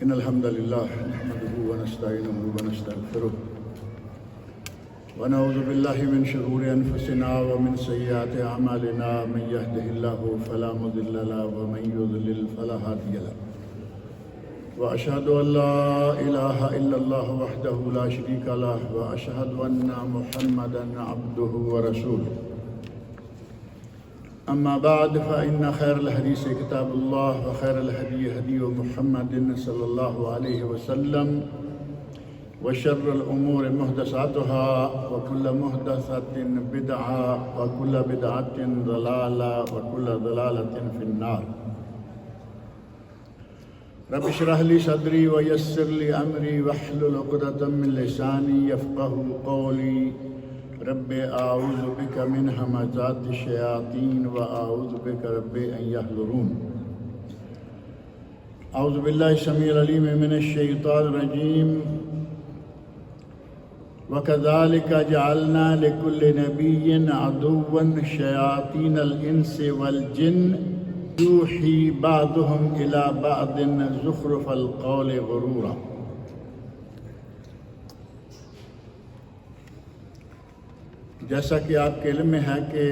إن الحمد لله نحمده ونستعينه ونستغفره ونعوذ بالله من شرور أنفسنا ومن سيئات أعمالنا من يهده الله فلا مضل له ومن يضلل فلا هادي له وأشهد أن لا إله إلا الله وحده لا شريك له وأشهد أن محمدا عبده ورسوله أما بعد فإن خير الحديث كتاب الله وخير الهدي هدي محمد صلى الله عليه وسلم وشر الأمور محدثاتها وكل محدثة بدعة وكل بدعة ضلالة وكل ضلالة في النار رب اشرح لي صدري ويسر لي أمري واحلل عقدة من لساني يفقهوا قولي رب أعوذ بك من همزات الشياطين وأعوذ بك رب أن يحضرون أعوذ بالله السميع العليم من الشيطان الرجيم وكذلك جعلنا لكل نبي عدوا شياطين الإنس والجن يوحي بعضهم إلى بعض زخرف القول غرورا جیسا کہ آپ کے علم میں ہے کہ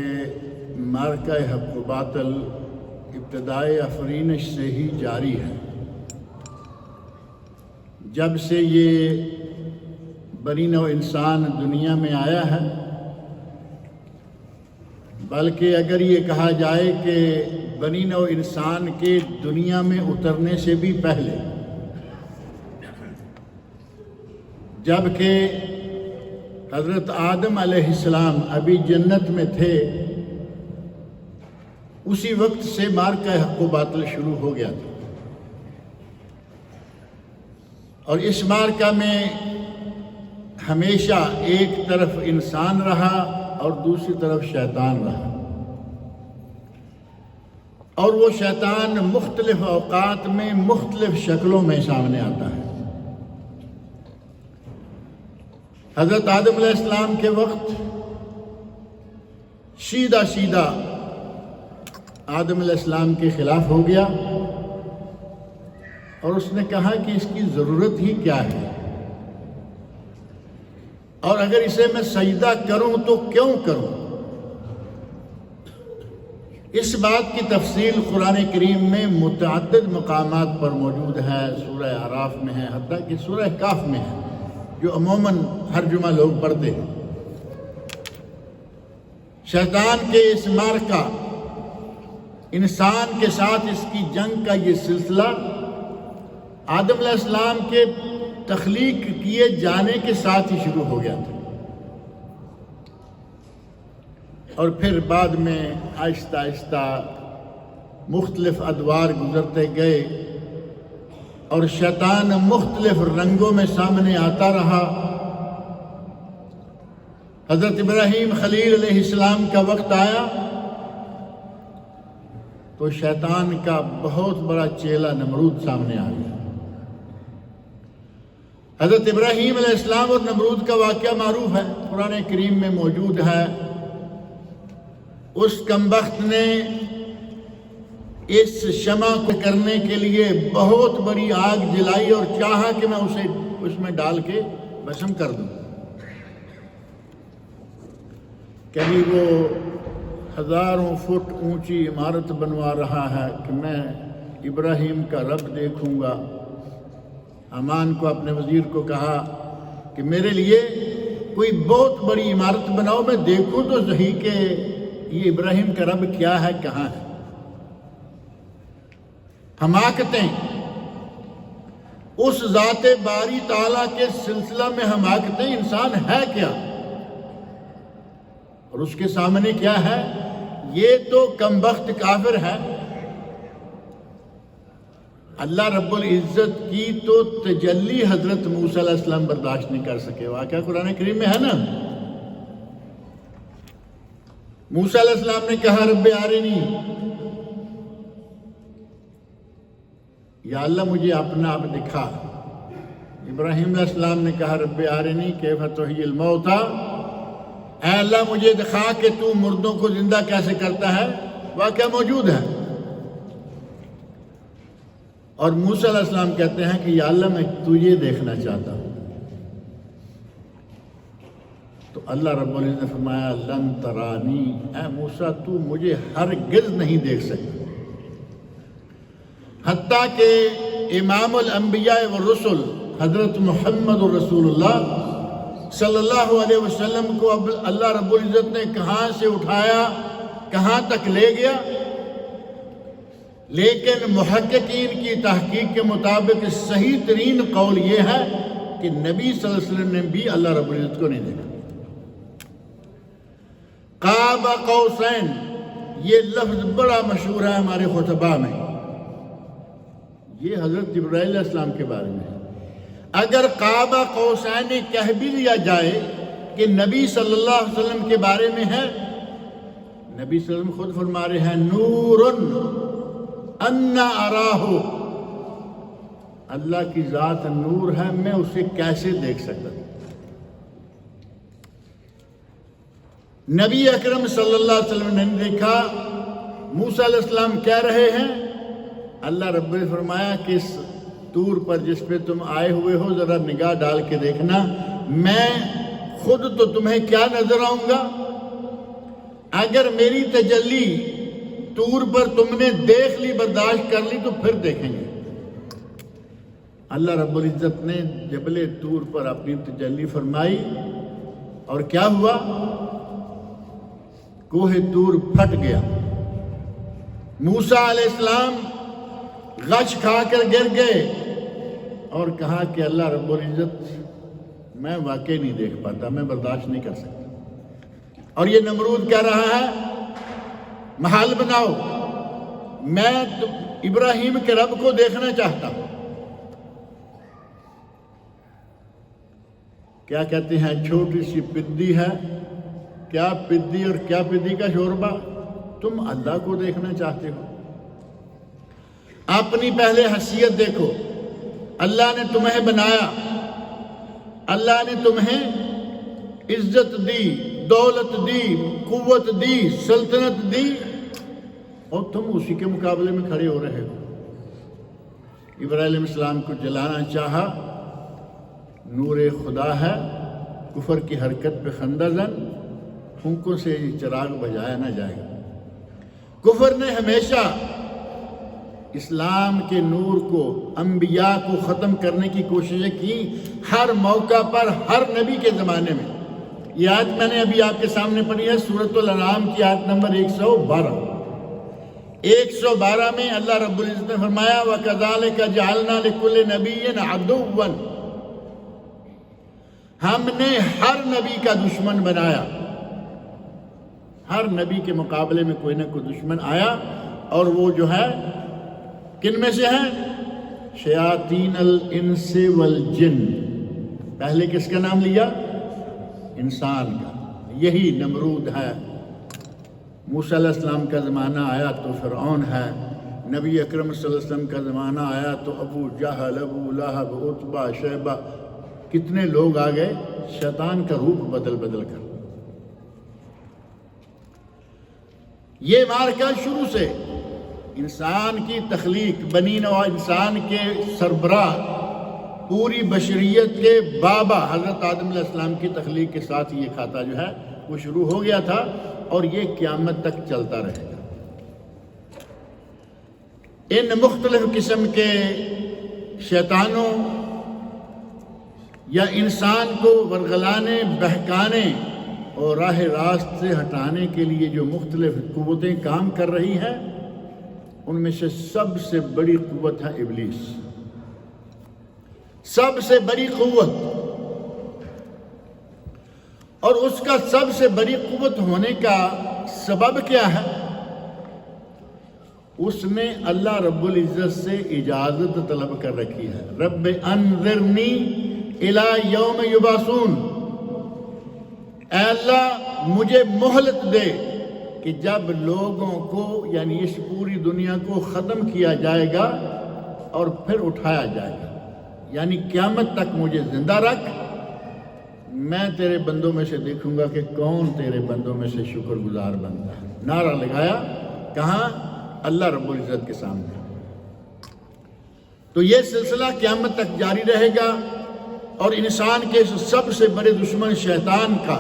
معرکہ حق و باطل ابتدائے آفرینش سے ہی جاری ہے. جب سے یہ بنی نوع انسان دنیا میں آیا ہے، بلکہ اگر یہ کہا جائے کہ بنی نوع انسان کے دنیا میں اترنے سے بھی پہلے، جب کہ حضرت آدم علیہ السلام ابھی جنت میں تھے، اسی وقت سے معرکہ حق و باطل شروع ہو گیا تھا. اور اس معرکہ میں ہمیشہ ایک طرف انسان رہا اور دوسری طرف شیطان رہا، اور وہ شیطان مختلف اوقات میں مختلف شکلوں میں سامنے آتا ہے. حضرت آدم علیہ السلام کے وقت سیدھا آدم علیہ السلام کے خلاف ہو گیا، اور اس نے کہا کہ اس کی ضرورت ہی کیا ہے، اور اگر اسے میں سجدہ کروں تو کیوں کروں. اس بات کی تفصیل قرآن کریم میں متعدد مقامات پر موجود ہے. سورہ اعراف میں ہے، حتیٰ کہ سورہ کاف میں ہے، جو عموماً ہر جمعہ لوگ پڑھتے ہیں. شیطان کے اس معرکہ، انسان کے ساتھ اس کی جنگ کا یہ سلسلہ آدم علیہ السلام کے تخلیق کیے جانے کے ساتھ ہی شروع ہو گیا تھا، اور پھر بعد میں آہستہ آہستہ مختلف ادوار گزرتے گئے، اور شیطان مختلف رنگوں میں سامنے آتا رہا. حضرت ابراہیم خلیل علیہ السلام کا وقت آیا تو شیطان کا بہت بڑا چیلا نمرود سامنے آ گیا. حضرت ابراہیم علیہ السلام اور نمرود کا واقعہ معروف ہے، قرآن کریم میں موجود ہے. اس کمبخت نے اس شمع کو کرنے کے لیے بہت بڑی آگ جلائی اور چاہا کہ میں اسے اس میں ڈال کے بھسم کر دوں. کبھی وہ ہزاروں فٹ اونچی عمارت بنوا رہا ہے کہ میں ابراہیم کا رب دیکھوں گا. حامان کو، اپنے وزیر کو کہا کہ میرے لیے کوئی بہت بڑی عمارت بناؤ، میں دیکھوں تو صحیح کہ یہ ابراہیم کا رب کیا ہے، کہاں ہے. حماقتیں، اس ذات باری تعالیٰ کے سلسلہ میں حماقتیں، انسان ہے کیا اور اس کے سامنے کیا ہے. یہ تو کمبخت کافر ہے. اللہ رب العزت کی تو تجلی حضرت موسیٰ علیہ السلام برداشت نہیں کر سکے. واقعہ قرآن کریم میں ہے نا. موسیٰ علیہ السلام نے کہا رب ارنی، یا اللہ مجھے اپنا آپ دکھا. ابراہیم علیہ السلام نے کہا رب ارنی کیف تحیی الموتیٰ، اے اللہ مجھے دکھا کہ تو مردوں کو زندہ کیسے کرتا ہے. واقعہ موجود ہے. اور موسیٰ علیہ السلام کہتے ہیں کہ یا اللہ میں تجھے دیکھنا چاہتا ہوں. تو اللہ رب العزت نے فرمایا لن ترانی، اے موسیٰ تو مجھے ہرگز نہیں دیکھ سکتا. حتیٰ کہ امام الانبیاء والرسل حضرت محمد رسول اللہ صلی اللہ علیہ وسلم کو اب اللہ رب العزت نے کہاں سے اٹھایا، کہاں تک لے گیا. لیکن محققین کی تحقیق کے مطابق صحیح ترین قول یہ ہے کہ نبی صلی اللہ علیہ وسلم نے بھی اللہ رب العزت کو نہیں دیکھا. قاب قوسین، یہ لفظ بڑا مشہور ہے ہمارے خطبہ میں. یہ حضرت جبرائیل علیہ السلام کے بارے میں ہے. اگر قاب قوسین کہہ بھی لیا جائے کہ نبی صلی اللہ علیہ وسلم کے بارے میں ہے، نبی صلی اللہ علیہ وسلم خود فرما رہے ہیں نورن انا اراہو، اللہ کی ذات نور ہے، میں اسے کیسے دیکھ سکتا ہوں. نبی اکرم صلی اللہ علیہ وسلم نے دیکھا. موسیٰ علیہ السلام کہہ رہے ہیں، اللہ رب نے فرمایا کہ اس طور پر جس پہ تم آئے ہوئے ہو ذرا نگاہ ڈال کے دیکھنا، میں خود تو تمہیں کیا نظر آؤں گا. اگر میری تجلی طور پر تم نے دیکھ لی، برداشت کر لی، تو پھر دیکھیں گے. اللہ رب العزت نے جبل طور پر اپنی تجلی فرمائی اور کیا ہوا؟ کوہ طور پھٹ گیا. موسیٰ علیہ السلام غش کھا کر گر گئے اور کہا کہ اللہ رب العزت میں واقعی نہیں دیکھ پاتا، میں برداشت نہیں کر سکتا. اور یہ نمرود کہہ رہا ہے محال بناؤ، میں ابراہیم کے رب کو دیکھنا چاہتا ہوں. کیا کہتے ہیں، چھوٹی سی پدی ہے، کیا پدی اور کیا پدی کا شوربہ، تم اللہ کو دیکھنا چاہتے ہو. اپنی پہلے حیثیت دیکھو. اللہ نے تمہیں بنایا، اللہ نے تمہیں عزت دی، دولت دی، قوت دی، سلطنت دی، اور تم اسی کے مقابلے میں کھڑے ہو رہے ہو. ابراہیم علیہ السلام کو جلانا چاہا، نور خدا ہے، کفر کی حرکت پہ خندہ زن، پھونکوں سے یہ چراغ بجھایا نہ جائے گا. کفر نے ہمیشہ اسلام کے نور کو، انبیاء کو ختم کرنے کی کوششیں کی، ہر موقع پر، ہر نبی کے زمانے میں. یہ آیت میں نے ابھی آپ کے سامنے پڑھی ہے، سورۃ الانعام کی آیت نمبر 112. 112 میں اللہ رب العزت نے فرمایا وَكَذَلِكَ جَعَلْنَا لِكُلِّ نَبِيٍّ عَدُوًّا، ہم نے ہر نبی کا دشمن بنایا. ہر نبی کے مقابلے میں کوئی نہ کوئی دشمن آیا، اور وہ جو ہے کن میں سے ہیں؟ شیاطین الانس والجن. پہلے کس کا نام لیا؟ انسان کا. یہی نمرود ہے. موسیٰ علیہ السلام کا زمانہ آیا تو فرعون ہے، نبی اکرم صلی اللہ علیہ وسلم کا زمانہ آیا تو ابو جہل، ابو لہب، عتبہ، شیبہ، کتنے لوگ آ گئے شیطان کا روپ بدل بدل کر. یہ مارکہ شروع سے انسان کی تخلیق، بنی نوع انسان کے سربراہ، پوری بشریت کے بابا حضرت آدم علیہ السلام کی تخلیق کے ساتھ یہ کھاتا جو ہے وہ شروع ہو گیا تھا، اور یہ قیامت تک چلتا رہے گا. ان مختلف قسم کے شیطانوں یا انسان کو ورغلانے، بہکانے اور راہ راست سے ہٹانے کے لیے جو مختلف قوتیں کام کر رہی ہیں، ان میں سے سب سے بڑی قوت ہے ابلیس. سب سے بڑی قوت، اور اس کا سب سے بڑی قوت ہونے کا سبب کیا ہے؟ اس نے اللہ رب العزت سے اجازت طلب کر رکھی ہے. رب انذرنی الی یوم یبعثون، اے اللہ مجھے مہلت دے کہ جب لوگوں کو، یعنی اس پوری دنیا کو ختم کیا جائے گا اور پھر اٹھایا جائے گا، یعنی قیامت تک مجھے زندہ رکھ، میں تیرے بندوں میں سے دیکھوں گا کہ کون تیرے بندوں میں سے شکر گزار بنتا ہے. نعرہ لگایا، کہاں؟ اللہ رب العزت کے سامنے. تو یہ سلسلہ قیامت تک جاری رہے گا، اور انسان کے سب سے بڑے دشمن شیطان کا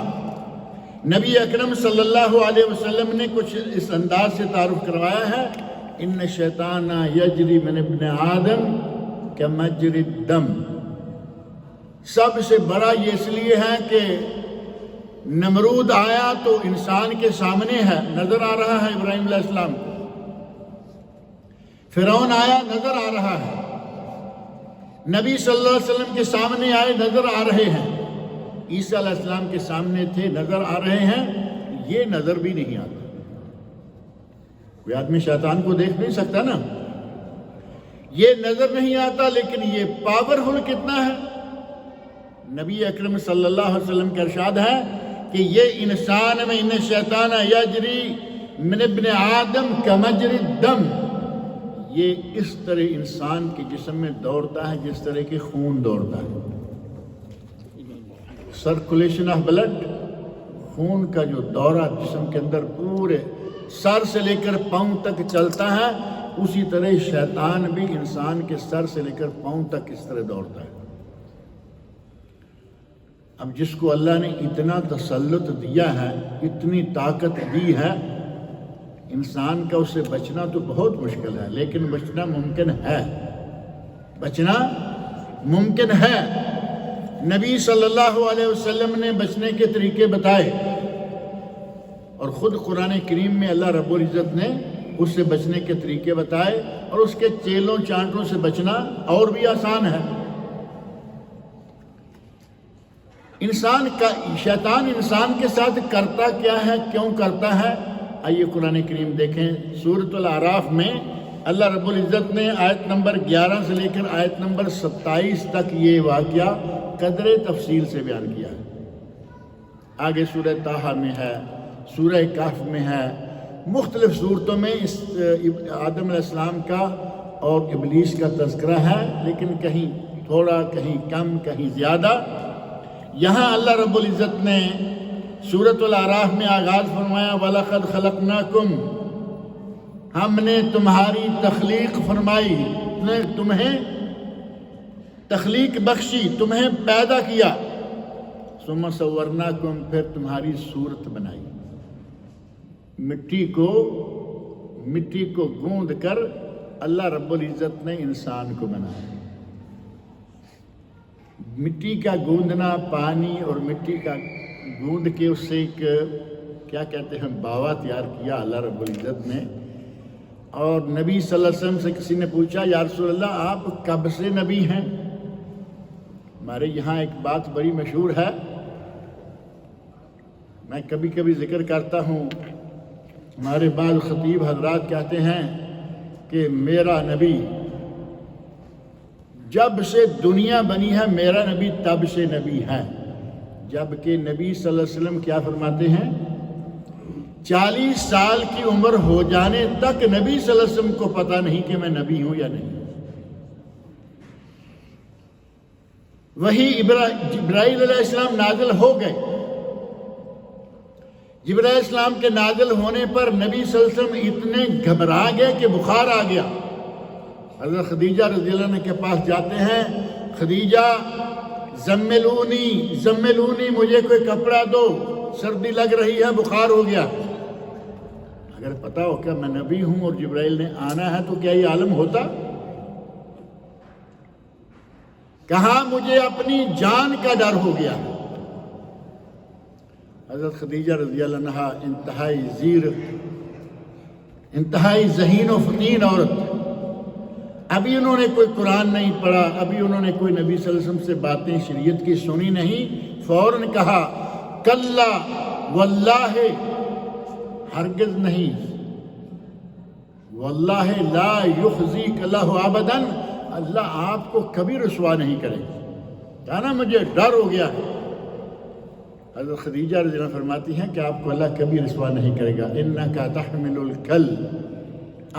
نبی اکرم صلی اللہ علیہ وسلم نے کچھ اس انداز سے تعارف کروایا ہے، ان شیطان یجری من ابن آدم کمجری الدم۔ سب سے بڑا یہ اس لیے ہے کہ نمرود آیا تو انسان کے سامنے ہے، نظر آ رہا ہے ابراہیم علیہ السلام کو، فرعون آیا نظر آ رہا ہے، نبی صلی اللہ علیہ وسلم کے سامنے آئے نظر آ رہے ہیں، عیسیٰ علیہ السلام کے سامنے تھے نظر آ رہے ہیں، یہ نظر بھی نہیں آتا۔ کوئی آدمی شیطان کو دیکھ نہیں سکتا نا، یہ نظر نہیں آتا، لیکن یہ پاورفل کتنا ہے۔ نبی اکرم صلی اللہ علیہ وسلم کا ارشاد ہے کہ یہ انسان میں ان شیطان یجری من ابن آدم کمجری الدم، یہ اس طرح انسان کے جسم میں دوڑتا ہے جس طرح کہ خون دوڑتا ہے۔ سرکولیشن آف بلڈ، خون کا جو دورہ جسم کے اندر پورے سر سے لے کر پاؤں تک چلتا ہے، اسی طرح شیطان بھی انسان کے سر سے لے کر پاؤں تک اس طرح دوڑتا ہے۔ اب جس کو اللہ نے اتنا تسلط دیا ہے، اتنی طاقت دی ہے، انسان کا اس سے بچنا تو بہت مشکل ہے، لیکن بچنا ممکن ہے، بچنا ممکن ہے۔ نبی صلی اللہ علیہ وسلم نے بچنے کے طریقے بتائے، اور خود قرآن کریم میں اللہ رب العزت نے اس سے بچنے کے طریقے بتائے، اور اس کے چیلوں چانٹوں سے بچنا اور بھی آسان ہے۔ شیطان انسان کے ساتھ کرتا کیا ہے، کیوں کرتا ہے؟ آئیے قرآن کریم دیکھیں، سورۃ الاعراف میں اللہ رب العزت نے آیت نمبر 11 سے لے کر آیت نمبر 27 تک یہ واقعہ قدر تفصیل سے بیان کیا ہے۔ آگے سورہ طٰہٰ میں ہے، سورہ کہف میں ہے، مختلف صورتوں میں اس آدم علیہ السلام کا اور ابلیس کا تذکرہ ہے، لیکن کہیں تھوڑا، کہیں کم، کہیں زیادہ۔ یہاں اللہ رب العزت نے سورۃ الاعراف میں آغاز فرمایا، وَلَقَدْ خَلَقْنَاكُمْ، ہم نے تمہاری تخلیق فرمائی، تمہیں تخلیق بخشی، تمہیں پیدا کیا، ثُمَّ صَوَّرْنَاكُمْ، پھر تمہاری صورت بنائی۔ مٹی کو گوندھ کر اللہ رب العزت نے انسان کو بنایا۔ مٹی کا گوندنا، پانی اور مٹی کا گوندھ کے اس سے ایک کیا کہتے ہیں باوا تیار کیا اللہ رب العزت نے۔ اور نبی صلی اللہ علیہ وسلم سے کسی نے پوچھا، یا رسول اللہ آپ کب سے نبی ہیں؟ ہمارے یہاں ایک بات بڑی مشہور ہے، میں کبھی کبھی ذکر کرتا ہوں، ہمارے بعض خطیب حضرات کہتے ہیں کہ میرا نبی جب سے دنیا بنی ہے، میرا نبی تب سے نبی ہے، جبکہ نبی صلی اللہ علیہ وسلم کیا فرماتے ہیں؟ 40 سال کی عمر ہو جانے تک نبی صلی اللہ علیہ وسلم کو پتہ نہیں کہ میں نبی ہوں یا نہیں۔ وہی جبرائیل علیہ السلام نازل ہو گئے، جبرائیل علیہ السلام کے نازل ہونے پر نبی صلی اللہ علیہ وسلم اتنے گھبرا گئے کہ بخار آ گیا۔ حضرت خدیجہ رضی اللہ عنہ کے پاس جاتے ہیں، خدیجہ زملونی، مجھے کوئی کپڑا دو، سردی لگ رہی ہے، بخار ہو گیا۔ اگر پتا ہو کہ میں نبی ہوں اور جبرائیل نے آنا ہے تو کیا یہ عالم ہوتا؟ کہاں مجھے اپنی جان کا ڈر ہو گیا۔ حضرت خدیجہ رضی اللہ عنہا انتہائی ذہین و فتین عورت، ابھی انہوں نے کوئی قرآن نہیں پڑھا، ابھی انہوں نے کوئی نبی صلی اللہ علیہ وسلم سے باتیں شریعت کی سنی نہیں، فوراً کہا کلا واللہ، ہرگز نہیں، واللہ لا یخزیک اللہ ابدا، اللہ آپ کو کبھی رسوا نہیں کرے گا۔ کہا نا مجھے ڈر ہو گیا ہے۔ حضرت خدیجہ رضی اللہ عنہا فرماتی ہیں کہ آپ کو اللہ کبھی رسوا نہیں کرے گا۔ انک تحمل الکل،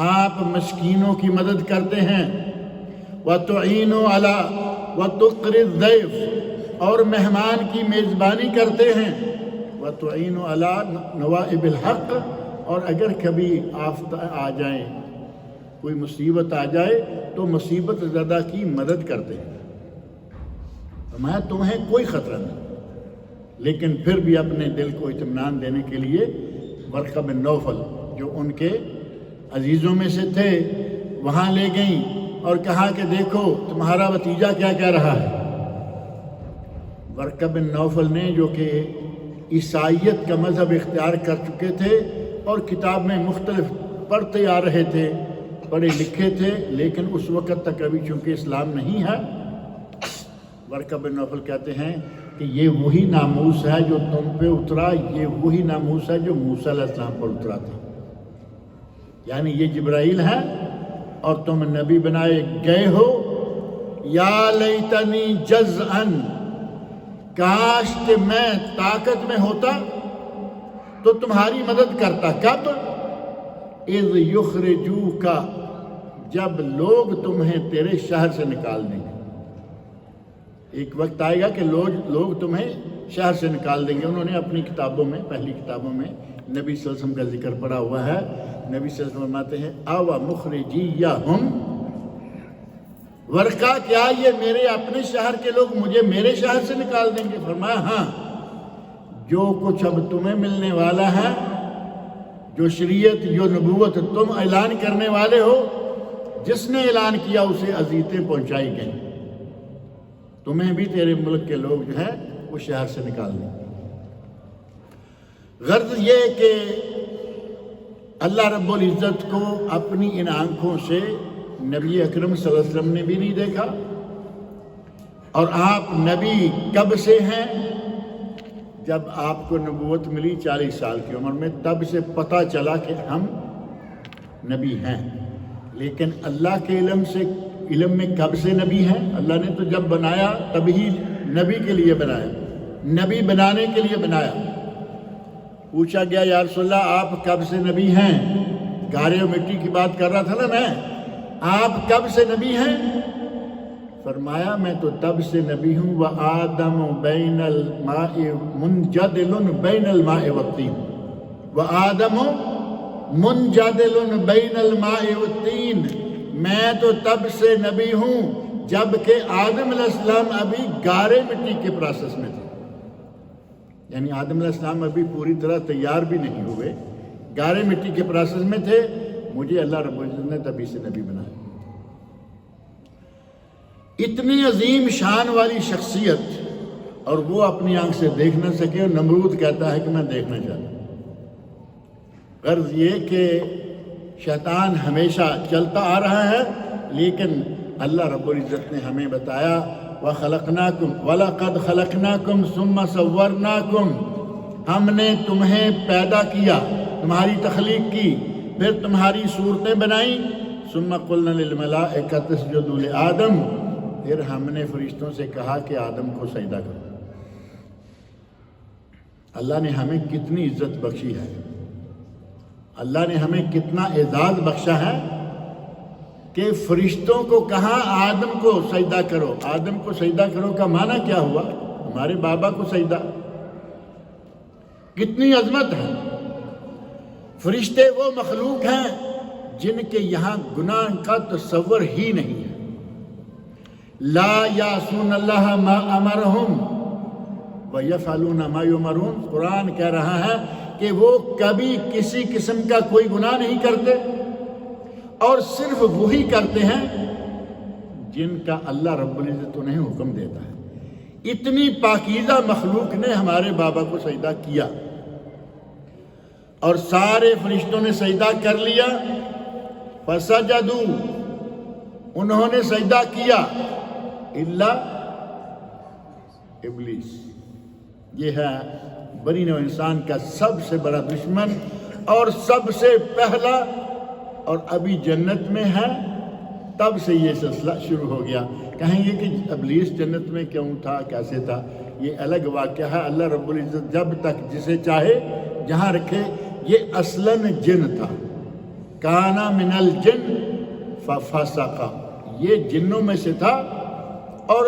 آپ مسکینوں کی مدد کرتے ہیں، وتعین علی وتقری الضیف، اور مہمان کی میزبانی کرتے ہیں، وتعین علی نوائب الحق، اور اگر کبھی آفت آ جائے، کوئی مصیبت آ جائے تو مصیبت زدہ کی مدد کرتے ہیں۔ فرمایا تمہیں کوئی خطرہ نہیں، لیکن پھر بھی اپنے دل کو اطمینان دینے کے لیے ورقہ بن نوفل جو ان کے عزیزوں میں سے تھے وہاں لے گئیں اور کہا کہ دیکھو تمہارا بھتیجا کیا کہہ رہا ہے۔ ورقہ بن نوفل نے جو کہ عیسائیت کا مذہب اختیار کر چکے تھے اور کتاب میں مختلف پڑھتے آ رہے تھے، پڑھے لکھے تھے، لیکن اس وقت تک ابھی چونکہ اسلام نہیں ہے، ورقہ بن نوفل کہتے ہیں کہ یہ وہی ناموس ہے جو تم پہ اترا، یہ وہی ناموس ہے جو موسیٰ علیہ السلام پر اترا تھا، یعنی یہ جبرائیل ہے اور تم نبی بنائے گئے ہو۔ یا لیتنی جزعن، کاش کہ میں طاقت میں ہوتا تو تمہاری مدد کرتا۔ کب؟ اذ یخرجوک، جب لوگ تمہیں تیرے شہر سے نکال دیں گے۔ ایک وقت آئے گا کہ لوگ تمہیں شہر سے نکال دیں گے۔ انہوں نے اپنی کتابوں میں، پہلی کتابوں میں نبی صلی اللہ علیہ وسلم کا ذکر پڑا ہوا ہے۔ نبی صلی اللہ علیہ وسلم فرماتے ہیں او مخرجیہم، ورقہ کیا یہ میرے اپنے شہر کے لوگ مجھے میرے شہر سے نکال دیں گے؟ فرمایا ہاں، جو کچھ اب تمہیں ملنے والا ہے، جو شریعت، جو نبوت تم اعلان کرنے والے ہو، جس نے اعلان کیا اسے اذیتیں پہنچائی گئیں، تمہیں بھی تیرے ملک کے لوگ جو ہیں وہ شہر سے نکال دیں گے۔ غرض یہ کہ اللہ رب العزت کو اپنی ان آنکھوں سے نبی اکرم صلی اللہ علیہ وسلم نے بھی نہیں دیکھا، اور آپ نبی کب سے ہیں؟ جب آپ کو نبوت ملی 40 سال کی عمر میں، تب سے پتہ چلا کہ ہم نبی ہیں، لیکن اللہ کے علم میں کب سے نبی ہیں؟ اللہ نے تو جب بنایا تب ہی نبی کے لیے بنایا، نبی بنانے کے لیے بنایا۔ پوچھا گیا یا رسول اللہ آپ کب سے نبی ہیں؟ گارے و مٹی کی بات کر رہا تھا نا میں، آپ کب سے نبی ہیں؟ فرمایا میں تو تب سے نبی ہوں، وآدم بین الماء منجدل بین الماء والطین، وآدم منجدل بین الماء والطین، میں تو تب سے نبی ہوں جبکہ آدم علیہ السلام ابھی گارے مٹی کے پروسیس میں تھے، یعنی آدم علیہ السلام ابھی پوری طرح تیار بھی نہیں ہوئے، گارے مٹی کے پروسیس میں تھے، مجھے اللہ رب العزت نے تبھی سے نبی بنایا۔ اتنی عظیم شان والی شخصیت اور وہ اپنی آنکھ سے دیکھ نہ سکے، اور نمرود کہتا ہے کہ میں دیکھنا چاہتا ہوں۔ غرض یہ کہ شیطان ہمیشہ چلتا آ رہا ہے، لیکن اللہ رب العزت نے ہمیں بتایا وَخَلَقْنَاكُمْ وَلَقَدْ خَلَقْنَاكُمْ ثُمَّ صَوَّرْنَاكُمْ، ہم نے تمہیں پیدا کیا، تمہاری تخلیق کی، پھر تمہاری صورتیں بنائیں، ثُمَّ قُلْنَا لِلْمَلَائِكَةِ اسْجُدُوا لِآدَمَ، پھر ہم نے فرشتوں سے کہا کہ آدم کو سجدہ کرو۔ اللہ نے ہمیں کتنی عزت بخشی ہے، اللہ نے ہمیں کتنا اعزاز بخشا ہے کہ فرشتوں کو کہا آدم کو سجدہ کرو۔ آدم کو سجدہ کرو کا معنی کیا ہوا؟ ہمارے بابا کو سجدہ۔ کتنی عظمت ہے! فرشتے وہ مخلوق ہیں جن کے یہاں گناہ کا تصور ہی نہیں ہے۔ لا یعصون اللہ ما امرہم ویفعلون ما یؤمرون، قرآن کہہ رہا ہے کہ وہ کبھی کسی قسم کا کوئی گناہ نہیں کرتے، اور صرف وہی کرتے ہیں جن کا اللہ رب العزت انہیں حکم دیتا ہے۔ اتنی پاکیزہ مخلوق نے ہمارے بابا کو سجدہ کیا، اور سارے فرشتوں نے سجدہ کر لیا، فسجدوا، انہوں نے سجدہ کیا، الا ابلیس، یہ ہے بنی نوع انسان کا سب سے بڑا دشمن اور سب سے پہلا، اور ابھی جنت میں ہے، تب سے یہ سلسلہ شروع ہو گیا۔ کہیں گے کہ ابلیس جنت میں کیوں تھا، کیسے تھا، یہ الگ واقعہ ہے۔ اللہ رب العزت جب تک جسے چاہے جہاں رکھے۔ یہ اصلاً جن تھا، کانا من الجن ففسق، یہ جنوں میں سے تھا، اور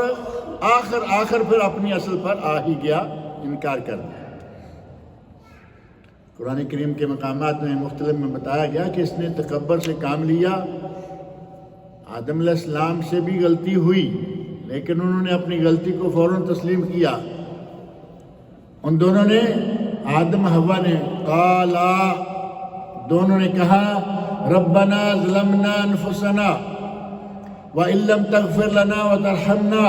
آخر پھر اپنی اصل پر آ ہی گیا، انکار کر دیا۔ قرآن کریم کے مقامات میں مختلف میں بتایا گیا کہ اس نے تکبر سے کام لیا، آدم علیہ السلام سے بھی غلطی ہوئی، لیکن انہوں نے اپنی غلطی کو فوراً تسلیم کیا۔ ان دونوں نے، آدم حوا نے، قالا، دونوں نے کہا ربنا ظلمنا انفسنا وَإِن لَّمْ تَغْفِرْ لَنَا وَتَرْحَمْنَا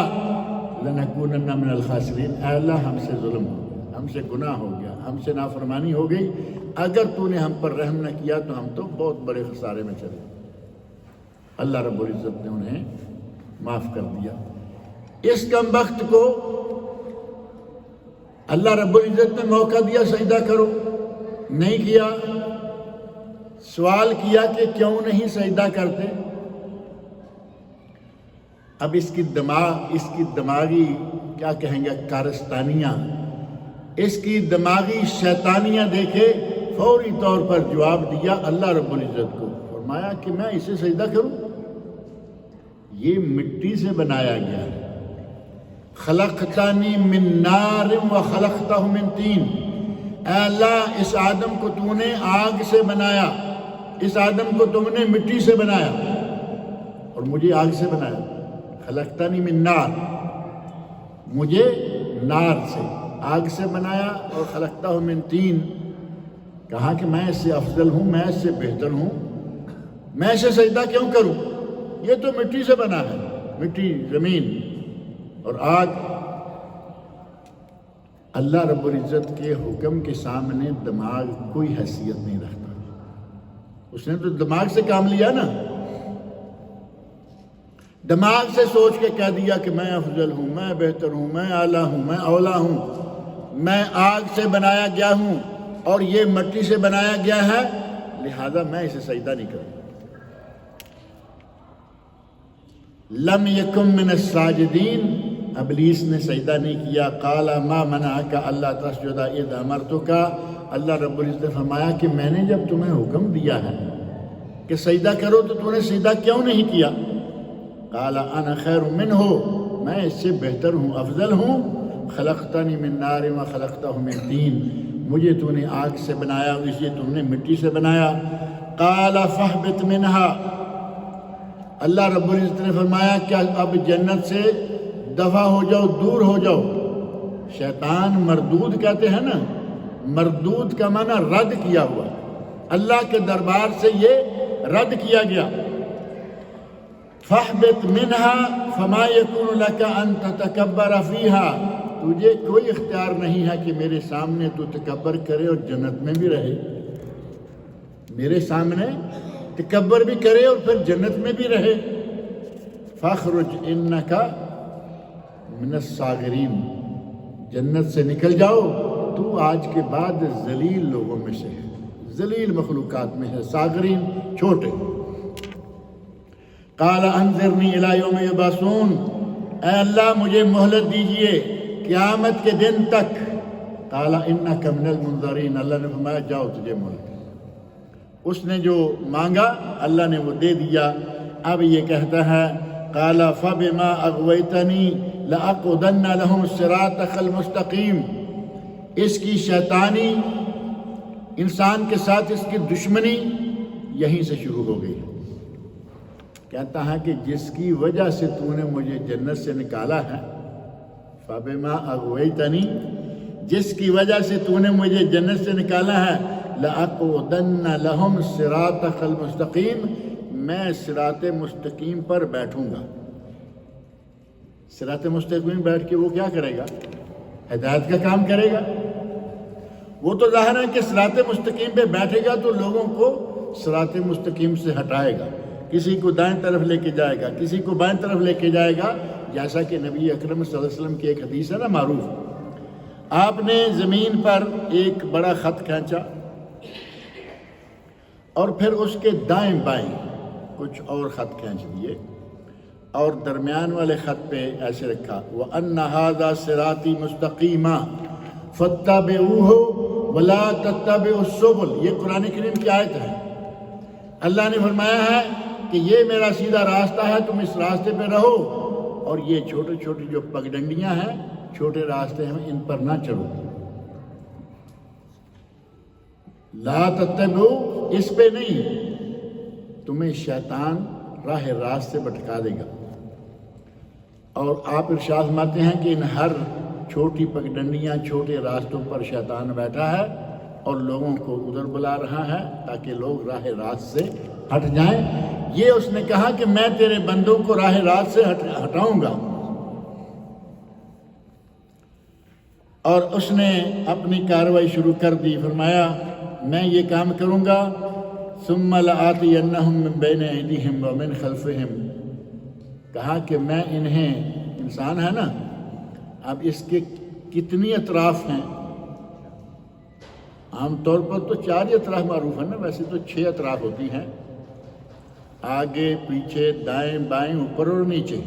لَنَكُونَنَّ مِنَ الْخَاسِرِينَ۔ اے اللہ، ہم سے ظلم ہو گیا، ہم سے گناہ ہو گیا، ہم سے نافرمانی ہو گئی، اگر تو نے ہم پر رحم نہ کیا تو ہم تو بہت بڑے خسارے میں چلے۔ اللہ رب العزت نے انہیں معاف کر دیا۔ اس کم بخت کو اللہ رب العزت نے موقع دیا سجدہ کرو، نہیں کیا۔ سوال کیا کہ کیوں نہیں سجدہ کرتے؟ اب اس کی دماغی کیا کہیں گے، کارستانیاں، اس کی دماغی شیطانیاں دیکھے، فوری طور پر جواب دیا اللہ رب العزت کو، فرمایا کہ میں اسے سجدہ کروں؟ یہ مٹی سے بنایا گیا ہے۔ خلقتنی من نار و خلقتہ من طین۔ اے اللہ، اس آدم کو تو نے آگ سے بنایا، اس آدم کو تم نے مٹی سے بنایا اور مجھے آگ سے بنایا۔ خلقتنی من نار، مجھے نار سے، آگ سے بنایا، اور خلقتہ من طین، کہا کہ میں اس سے افضل ہوں، میں اس سے بہتر ہوں، میں اسے سجدہ کیوں کروں؟ یہ تو مٹی سے بنا ہے، مٹی، زمین اور آگ۔ اللہ رب العزت کے حکم کے سامنے دماغ کوئی حیثیت نہیں رکھتا۔ اس نے تو دماغ سے کام لیا نا، دماغ سے سوچ کے کہہ دیا کہ میں افضل ہوں، میں بہتر ہوں، میں اعلیٰ ہوں، میں اولا ہوں، میں آگ سے بنایا گیا ہوں اور یہ مٹی سے بنایا گیا ہے، لہذا میں اسے سجدہ نہیں کروں۔ لم یکن من الساجدین، ابلیس نے سجدہ نہیں کیا۔ قال ما منعک الا تسجد اذ امرتک، اللہ رب العزت نے فرمایا کہ میں نے جب تمہیں حکم دیا ہے کہ سجدہ کرو تو تم نے سجدہ کیوں نہیں کیا؟ قال انا خیر منہ، میں اس سے بہتر ہوں، افضل ہوں۔ خلقتنی من نار و خلقتہ من طین، مجھے تو نے آگ سے بنایا، اسے تم نے مٹی سے بنایا۔ قال فاہبط منہا، اللہ رب العزت نے فرمایا کہ اب جنت سے دفع ہو جاؤ، دور ہو جاؤ۔ شیطان مردود کہتے ہیں نا، مردود کا معنی رد کیا ہوا، اللہ کے دربار سے یہ رد کیا گیا۔ فاہبط منہا فما یکون لک ان تتکبر فیہا، تجھے کوئی اختیار نہیں ہے کہ میرے سامنے تو تکبر کرے اور جنت میں بھی رہے، میرے سامنے تکبر بھی کرے اور پھر جنت میں بھی رہے۔ فاخرج انک من الصاغرین، جنت سے نکل جاؤ، تو آج کے بعد ذلیل لوگوں میں سے ہے، ذلیل مخلوقات میں ہے، صاغرین چھوٹے۔ قال انظرنی الی یوم یبعثون، اے اللہ مجھے مہلت دیجئے قیامت کے دن تک۔ قال انک من المنظرین، اللہ نے فرمایا جاؤ تجھے مہلت۔ اس نے جو مانگا اللہ نے وہ دے دیا۔ اب یہ کہتا ہے قال فبما اغویتنی لأقعدن لهم صراطک المستقیم، اس کی شیطانی، انسان کے ساتھ اس کی دشمنی یہیں سے شروع ہو گئی۔ کہتا ہے کہ جس کی وجہ سے تو نے مجھے جنت سے نکالا ہے، فبما اغویتنی، جس کی وجہ سے تو نے مجھے جنت سے نکالا ہے، لأقعدن لهم صراطک المستقیم، میں صراط مستقیم پر بیٹھوں گا۔ صراط مستقیم بیٹھ کے وہ کیا کرے گا؟ ہدایت کا کام کرے گا۔ وہ تو ظاہر ہے کہ صراط مستقیم پہ بیٹھے گا تو لوگوں کو صراط مستقیم سے ہٹائے گا، کسی کو دائیں طرف لے کے جائے گا، کسی کو بائیں طرف لے کے جائے گا، جیسا کہ نبی اکرم صلی اللہ علیہ وسلم کی ایک حدیث ہے نا معروف، آپ نے زمین پر ایک بڑا خط کھینچا اور پھر اس کے دائیں بائیں کچھ اور خط کھینچ دیے اور درمیان والے خط پہ ایسے رکھا وَأَنَّ هَذَا صِرَاطِي مُسْتَقِيمًا فَاتَّبِعُوهُ وَلَا تَتَّبِعُوا السُّبُلَ، یہ قرآن کریم کی آیت ہے۔ اللہ نے فرمایا ہے کہ یہ میرا سیدھا راستہ ہے، تم اس راستے پہ رہو، اور یہ چھوٹے چھوٹے جو پگڈنڈیاں ہیں، چھوٹے راستے ہیں، ان پر نہ چڑھو۔ لا تتبعوا، اس پہ نہیں، تمہیں شیطان راہ راست سے بھٹکا دے گا۔ اور آپ ارشاد فرماتے ہیں کہ ان ہر چھوٹی پگڈنڈیاں، چھوٹے راستوں پر شیطان بیٹھا ہے اور لوگوں کو ادھر بلا رہا ہے تاکہ لوگ راہ راست سے ہٹ جائیں۔ یہ اس نے کہا کہ میں تیرے بندوں کو راہ راست سے ہٹاؤں گا، اور اس نے اپنی کارروائی شروع کر دی۔ فرمایا میں یہ کام کروں گا، ثم لآتینہم من بین ایدیہم ومن خلفہم، کہا کہ میں انہیں، انسان ہے نا، اب اس کے کتنی اطراف ہیں؟ عام طور پر تو 4 ہی اطراف معروف ہیں نا، ویسے تو 6 اطراف ہوتی ہیں، آگے پیچھے دائیں بائیں اوپر اور نیچے،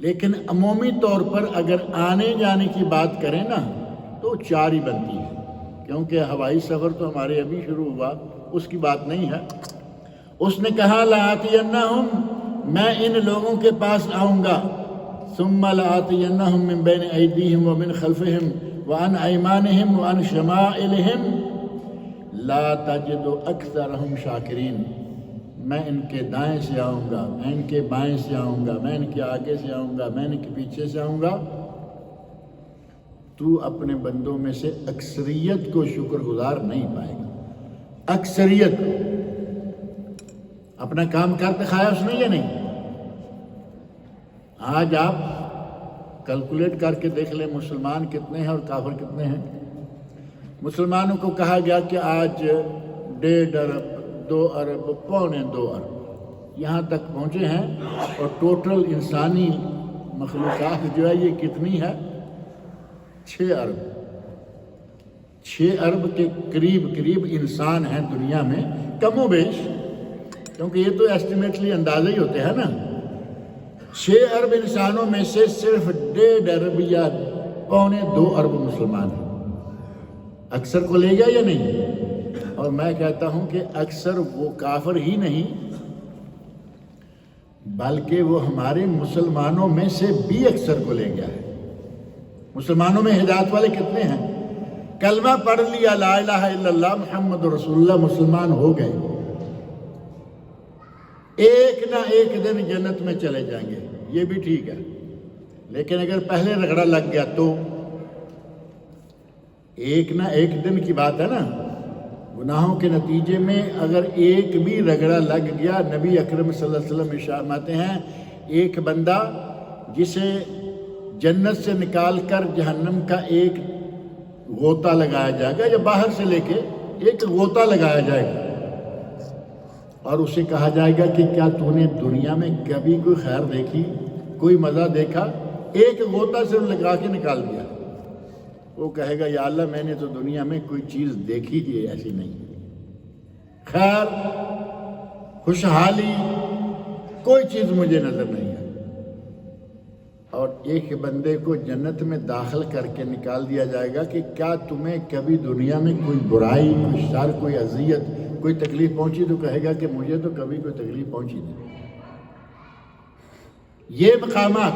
لیکن عمومی طور پر اگر آنے جانے کی بات کریں نا تو 4 ہی بنتی ہے، کیونکہ ہوائی سفر تو ہمارے ابھی شروع ہوا، اس کی بات نہیں ہے۔ اس نے کہا لآتینہم، میں ان لوگوں کے پاس آؤں گا، ثم لآتینہم من بین ایدیہم ومن خلفہم وعن ایمانہم وعن شمائلہم لا تجد اکثرہم شاکرین، میں ان کے دائیں سے آؤں گا، میں ان کے بائیں سے آؤں گا، میں ان کے آگے سے آؤں گا، میں ان کے پیچھے سے آؤں گا، تو اپنے بندوں میں سے اکثریت کو شکر گزار نہیں پائے گا۔ اکثریت کو اپنا کام کر دکھایا اس نے یا نہیں؟ آج آپ کیلکولیٹ کر کے دیکھ لیں مسلمان کتنے ہیں اور کافر کتنے ہیں۔ مسلمانوں کو کہا گیا کہ آج 1.5 ارب 2 ارب 2.25 ارب یہاں تک پہنچے ہیں، اور ٹوٹل انسانی مخلوقات جو ہے یہ کتنی ہے؟ 6 ارب 6 ارب کے قریب انسان ہیں دنیا میں، کم و بیش، کیونکہ یہ تو ایسٹیمیٹلی اندازہ ہی ہوتے ہیں نا۔ 6 ارب انسانوں میں سے صرف 1.5 ارب یا 2.25 ارب مسلمان ہیں۔ اکثر کو لے گیا یا نہیں؟ اور میں کہتا ہوں کہ اکثر وہ کافر ہی نہیں بلکہ وہ ہمارے مسلمانوں میں سے بھی اکثر کو لے گیا ہے۔ مسلمانوں میں ہدایت والے کتنے ہیں؟ کلمہ پڑھ لیا لا الہ الا اللہ محمد رسول اللہ، مسلمان ہو گئے، ایک نہ ایک دن جنت میں چلے جائیں گے، یہ بھی ٹھیک ہے، لیکن اگر پہلے رگڑا لگ گیا تو ایک نہ ایک دن کی بات ہے نا۔ گناہوں کے نتیجے میں اگر ایک بھی رگڑا لگ گیا، نبی اکرم صلی اللہ علیہ وسلم ارشاد فرماتے ہیں ایک بندہ جسے جنت سے نکال کر جہنم کا ایک غوطہ لگایا جائے گا، یا باہر سے لے کے ایک غوطہ لگایا جائے گا، اور اسے کہا جائے گا کہ کیا تو نے دنیا میں کبھی کوئی خیر دیکھی، کوئی مزہ دیکھا؟ ایک غوطہ صرف لگا کے نکال دیا۔ وہ کہے گا یا اللہ میں نے تو دنیا میں کوئی چیز دیکھی ہی ایسی نہیں، خیر خوشحالی کوئی چیز مجھے نظر نہیں ہے۔ اور ایک بندے کو جنت میں داخل کر کے نکال دیا جائے گا کہ کیا تمہیں کبھی دنیا میں کوئی برائی، کوئی شر، کوئی اذیت، کوئی تکلیف پہنچی؟ تو کہے گا کہ مجھے تو کبھی کوئی تکلیف پہنچی نہیں۔ یہ مقامات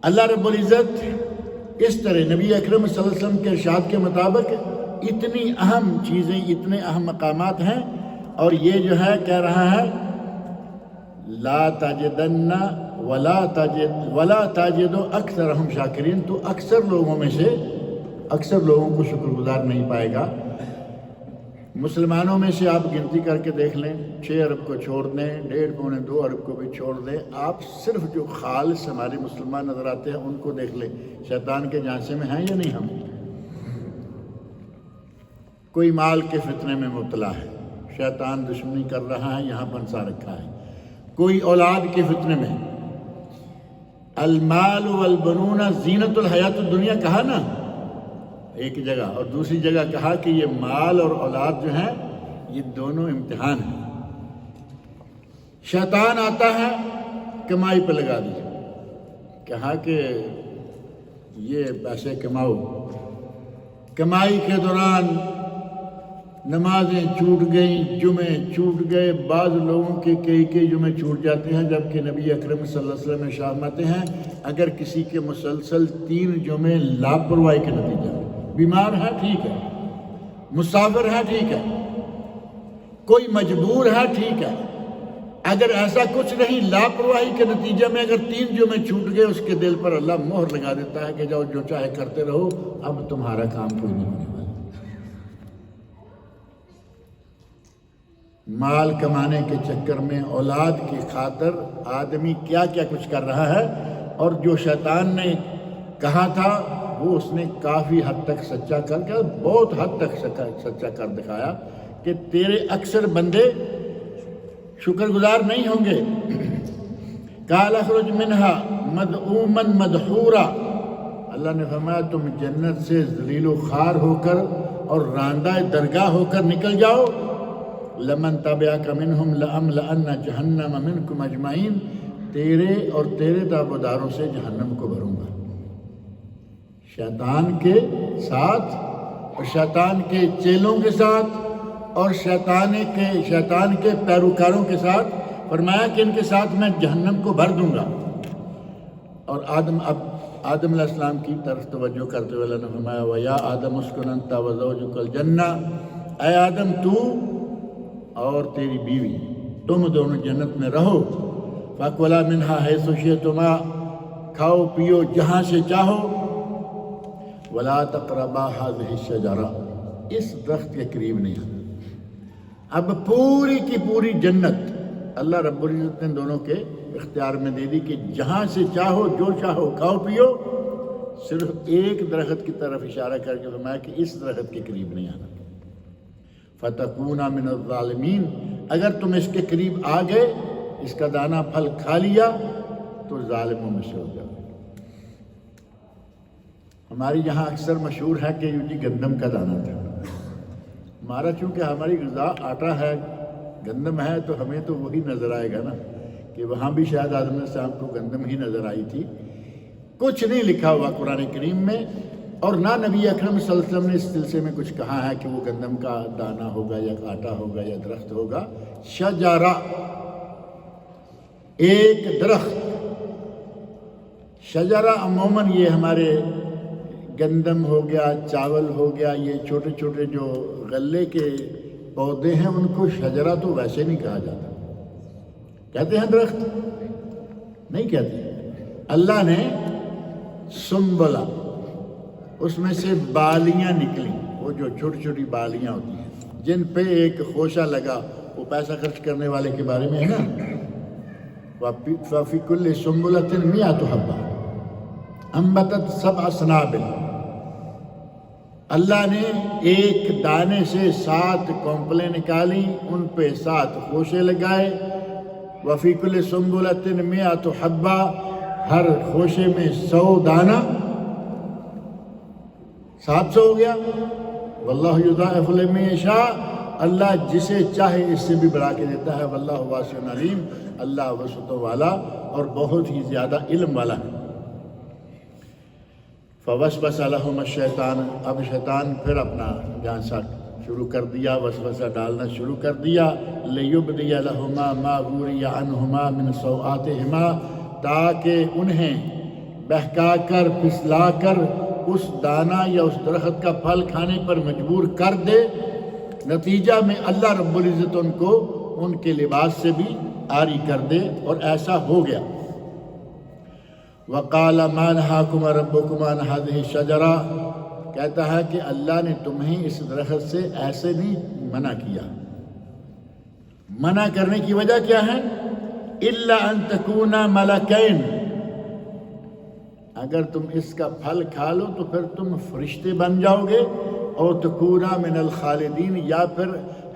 اللہ رب العزت اس طرح نبی اکرم صلی اللہ علیہ وسلم کے ارشاد کے مطابق اتنی اہم چیزیں، اتنے اہم مقامات ہیں، اور یہ جو ہے کہہ رہا ہے لا تجدن ولا تجد اکثرہم شاکرین، تو اکثر لوگوں میں سے اکثر لوگوں کو شکر گزار نہیں پائے گا۔ مسلمانوں میں سے آپ گنتی کر کے دیکھ لیں، 6 ارب کو چھوڑ دیں، 1.5 پونے 2 ارب کو بھی چھوڑ دیں، آپ صرف جو خالص ہمارے مسلمان نظر آتے ہیں ان کو دیکھ لیں، شیطان کے جانچے میں ہیں یا نہیں ہم؟ کوئی مال کے فتنے میں مبتلا ہے، شیطان دشمنی کر رہا ہے، یہاں پنسا رکھا ہے۔ کوئی اولاد کے فتنے میں، المال والبنون زینت الحیات الدنیا کہا نا ایک جگہ، اور دوسری جگہ کہا کہ یہ مال اور اولاد جو ہیں یہ دونوں امتحان ہیں۔ شیطان آتا ہے کمائی پہ لگا دی، کہا کہ یہ پیسے کماؤ، کمائی کے دوران نمازیں چھوٹ گئیں، جمعے چھوٹ گئے، بعض لوگوں کے کئی جمعے چھوٹ جاتے ہیں، جبکہ نبی اکرم صلی اللہ علیہ وسلم ارشاد فرماتے ہیں اگر کسی کے مسلسل 3 جمعے لاپرواہی کے نتیجے میں، بیمار ہے ٹھیک ہے، مسافر ہے ٹھیک ہے، کوئی مجبور ہے ٹھیک ہے، اگر ایسا کچھ نہیں، لاپرواہی کے نتیجے میں اگر 3 جمعے چھوٹ گئے، اس کے دل پر اللہ مہر لگا دیتا ہے کہ جاؤ جو چاہے کرتے رہو، اب تمہارا کام کوئی نہیں ہونے والا۔ مال کمانے کے چکر میں اولاد کی خاطر آدمی کیا کیا کچھ کر رہا ہے، اور جو شیطان نے کہا تھا وہ اس نے کافی حد تک سچا کر کے، بہت حد تک سچا کر دکھایا کہ تیرے اکثر بندے شکر گزار نہیں ہوں گے۔ قال اخرج منہا مذءوما مدحورا، اللہ نے فرمایا تم جنت سے ذلیل و خوار ہو کر اور راندہ درگاہ ہو کر نکل جاؤ۔ لمن تبعک منہم لأملأن جہنم منکم اجمعین، تیرے اور تیرے تابعداروں سے جہنم کو بھروں گا۔ شیطان کے ساتھ اور شیطان کے چیلوں کے ساتھ اور شیطان کے پیروکاروں کے ساتھ فرمایا کہ ان کے ساتھ میں جہنم کو بھر دوں گا۔ اور آدم علیہ السلام کی طرف توجہ کرتے ہوئے اللہ نے فرمایا وَيَا آدَمُ اسْكُنْ أَنْتَ وَزَوْجُكَ الْجَنَّةَ، اے آدم تو اور تیری بیوی تم دونوں جنت میں رہو۔ فَكُلَا مِنْهَا حَيْثُ شِئْتُمَا، کھاؤ پیو جہاں سے چاہو۔ وَلَا تَقْرَبَا هَٰذِهِ الشَّجَرَةَ، اس درخت کے قریب نہیں آنا۔ اب پوری کی پوری جنت اللہ رب العزت نے دونوں کے اختیار میں دے دی کہ جہاں سے چاہو جو چاہو کھاؤ پیو، صرف ایک درخت کی طرف اشارہ کر کے فرمایا کہ اس درخت کے قریب نہیں آنا۔ فَتَكُونَ مِنَ الظَّالِمِينَ، اگر تم اس کے قریب آ گئے، اس کا دانہ پھل کھا لیا تو ظالموں میں سے ہو جاؤ۔ ہماری یہاں اکثر مشہور ہے کہ یہ جی گندم کا دانہ تھا۔ ہمارا چونکہ ہماری غذا آٹا ہے، گندم ہے، تو ہمیں تو وہی نظر آئے گا نا، کہ وہاں بھی شاید آدم علیہ السلام کو گندم ہی نظر آئی تھی۔ کچھ نہیں لکھا ہوا قرآن کریم میں، اور نہ نبی اکرم صلی اللہ علیہ وسلم نے اس سلسلے میں کچھ کہا ہے کہ وہ گندم کا دانہ ہوگا یا آٹا ہوگا یا درخت ہوگا۔ شجرہ، ایک درخت۔ شجرہ عموماً یہ ہمارے گندم ہو گیا، چاول ہو گیا، یہ چھوٹے چھوٹے جو غلے کے پودے ہیں ان کو شجرہ تو ویسے نہیں کہا جاتا۔ کہتے ہیں درخت؟ نہیں کہتے۔ اللہ نے سنبلا، اس میں سے بالیاں نکلیں، وہ جو چھوٹی چھوٹی بالیاں ہوتی ہیں جن پہ ایک خوشہ لگا، وہ پیسہ خرچ کرنے والے کے بارے میں ہے نا، وَفِي كُلِّ سُنبُلَةٍ مِّائَةُ حَبَّةٍ أَنبَتَتْ سَبْعَ سَنَابِلَ، اللہ نے ایک دانے سے 7 کونپلیں نکالی، ان پہ 7 خوشے لگائے۔ وَفِي كُلِّ سُنبُلَةٍ مِّائَةُ حَبَّةٍ، ہر خوشے میں 100 دانہ، 700 ہو گیا۔ وَاللَّهُ يُضَاعِفُ لِمَن يَشَاءُ، اللہ جسے چاہے اس سے بھی بڑھا کے دیتا ہے۔ وَاللَّهُ وَاسِعٌ عَلِيمٌ، اللہ وسعت والا اور بہت ہی زیادہ علم والا ہے۔ فوسوس لہم الشیطان، اب شیطان پھر اپنا جانسا شروع کر دیا، وسوسہ ڈالنا شروع کر دیا۔ لیبدی لہما ما وری عنہما من سوآتہما، تاکہ انہیں بہکا کر پھسلا کر اس دانہ یا اس درخت کا پھل کھانے پر مجبور کر دے۔ نتیجہ میں اللہ رب العزت ان کو ان کے لباس سے بھی عاری کر دے، اور ایسا ہو گیا۔ وَقَالَ مَا نَهَاكُمَا رَبُّكُمْ عَنْ هَٰذِهِ الشَّجَرَةِ، کہتا ہے کہ اللہ نے تمہیں اس درخت سے ایسے نہیں منع کیا۔ منع کرنے کی وجہ کیا ہے؟ إِلَّا أَن تَكُونَا مَلَكَيْنِ، اگر تم اس کا پھل کھا لو تو پھر تم فرشتے بن جاؤ گے، اور تکونا من الخالدین، یا پھر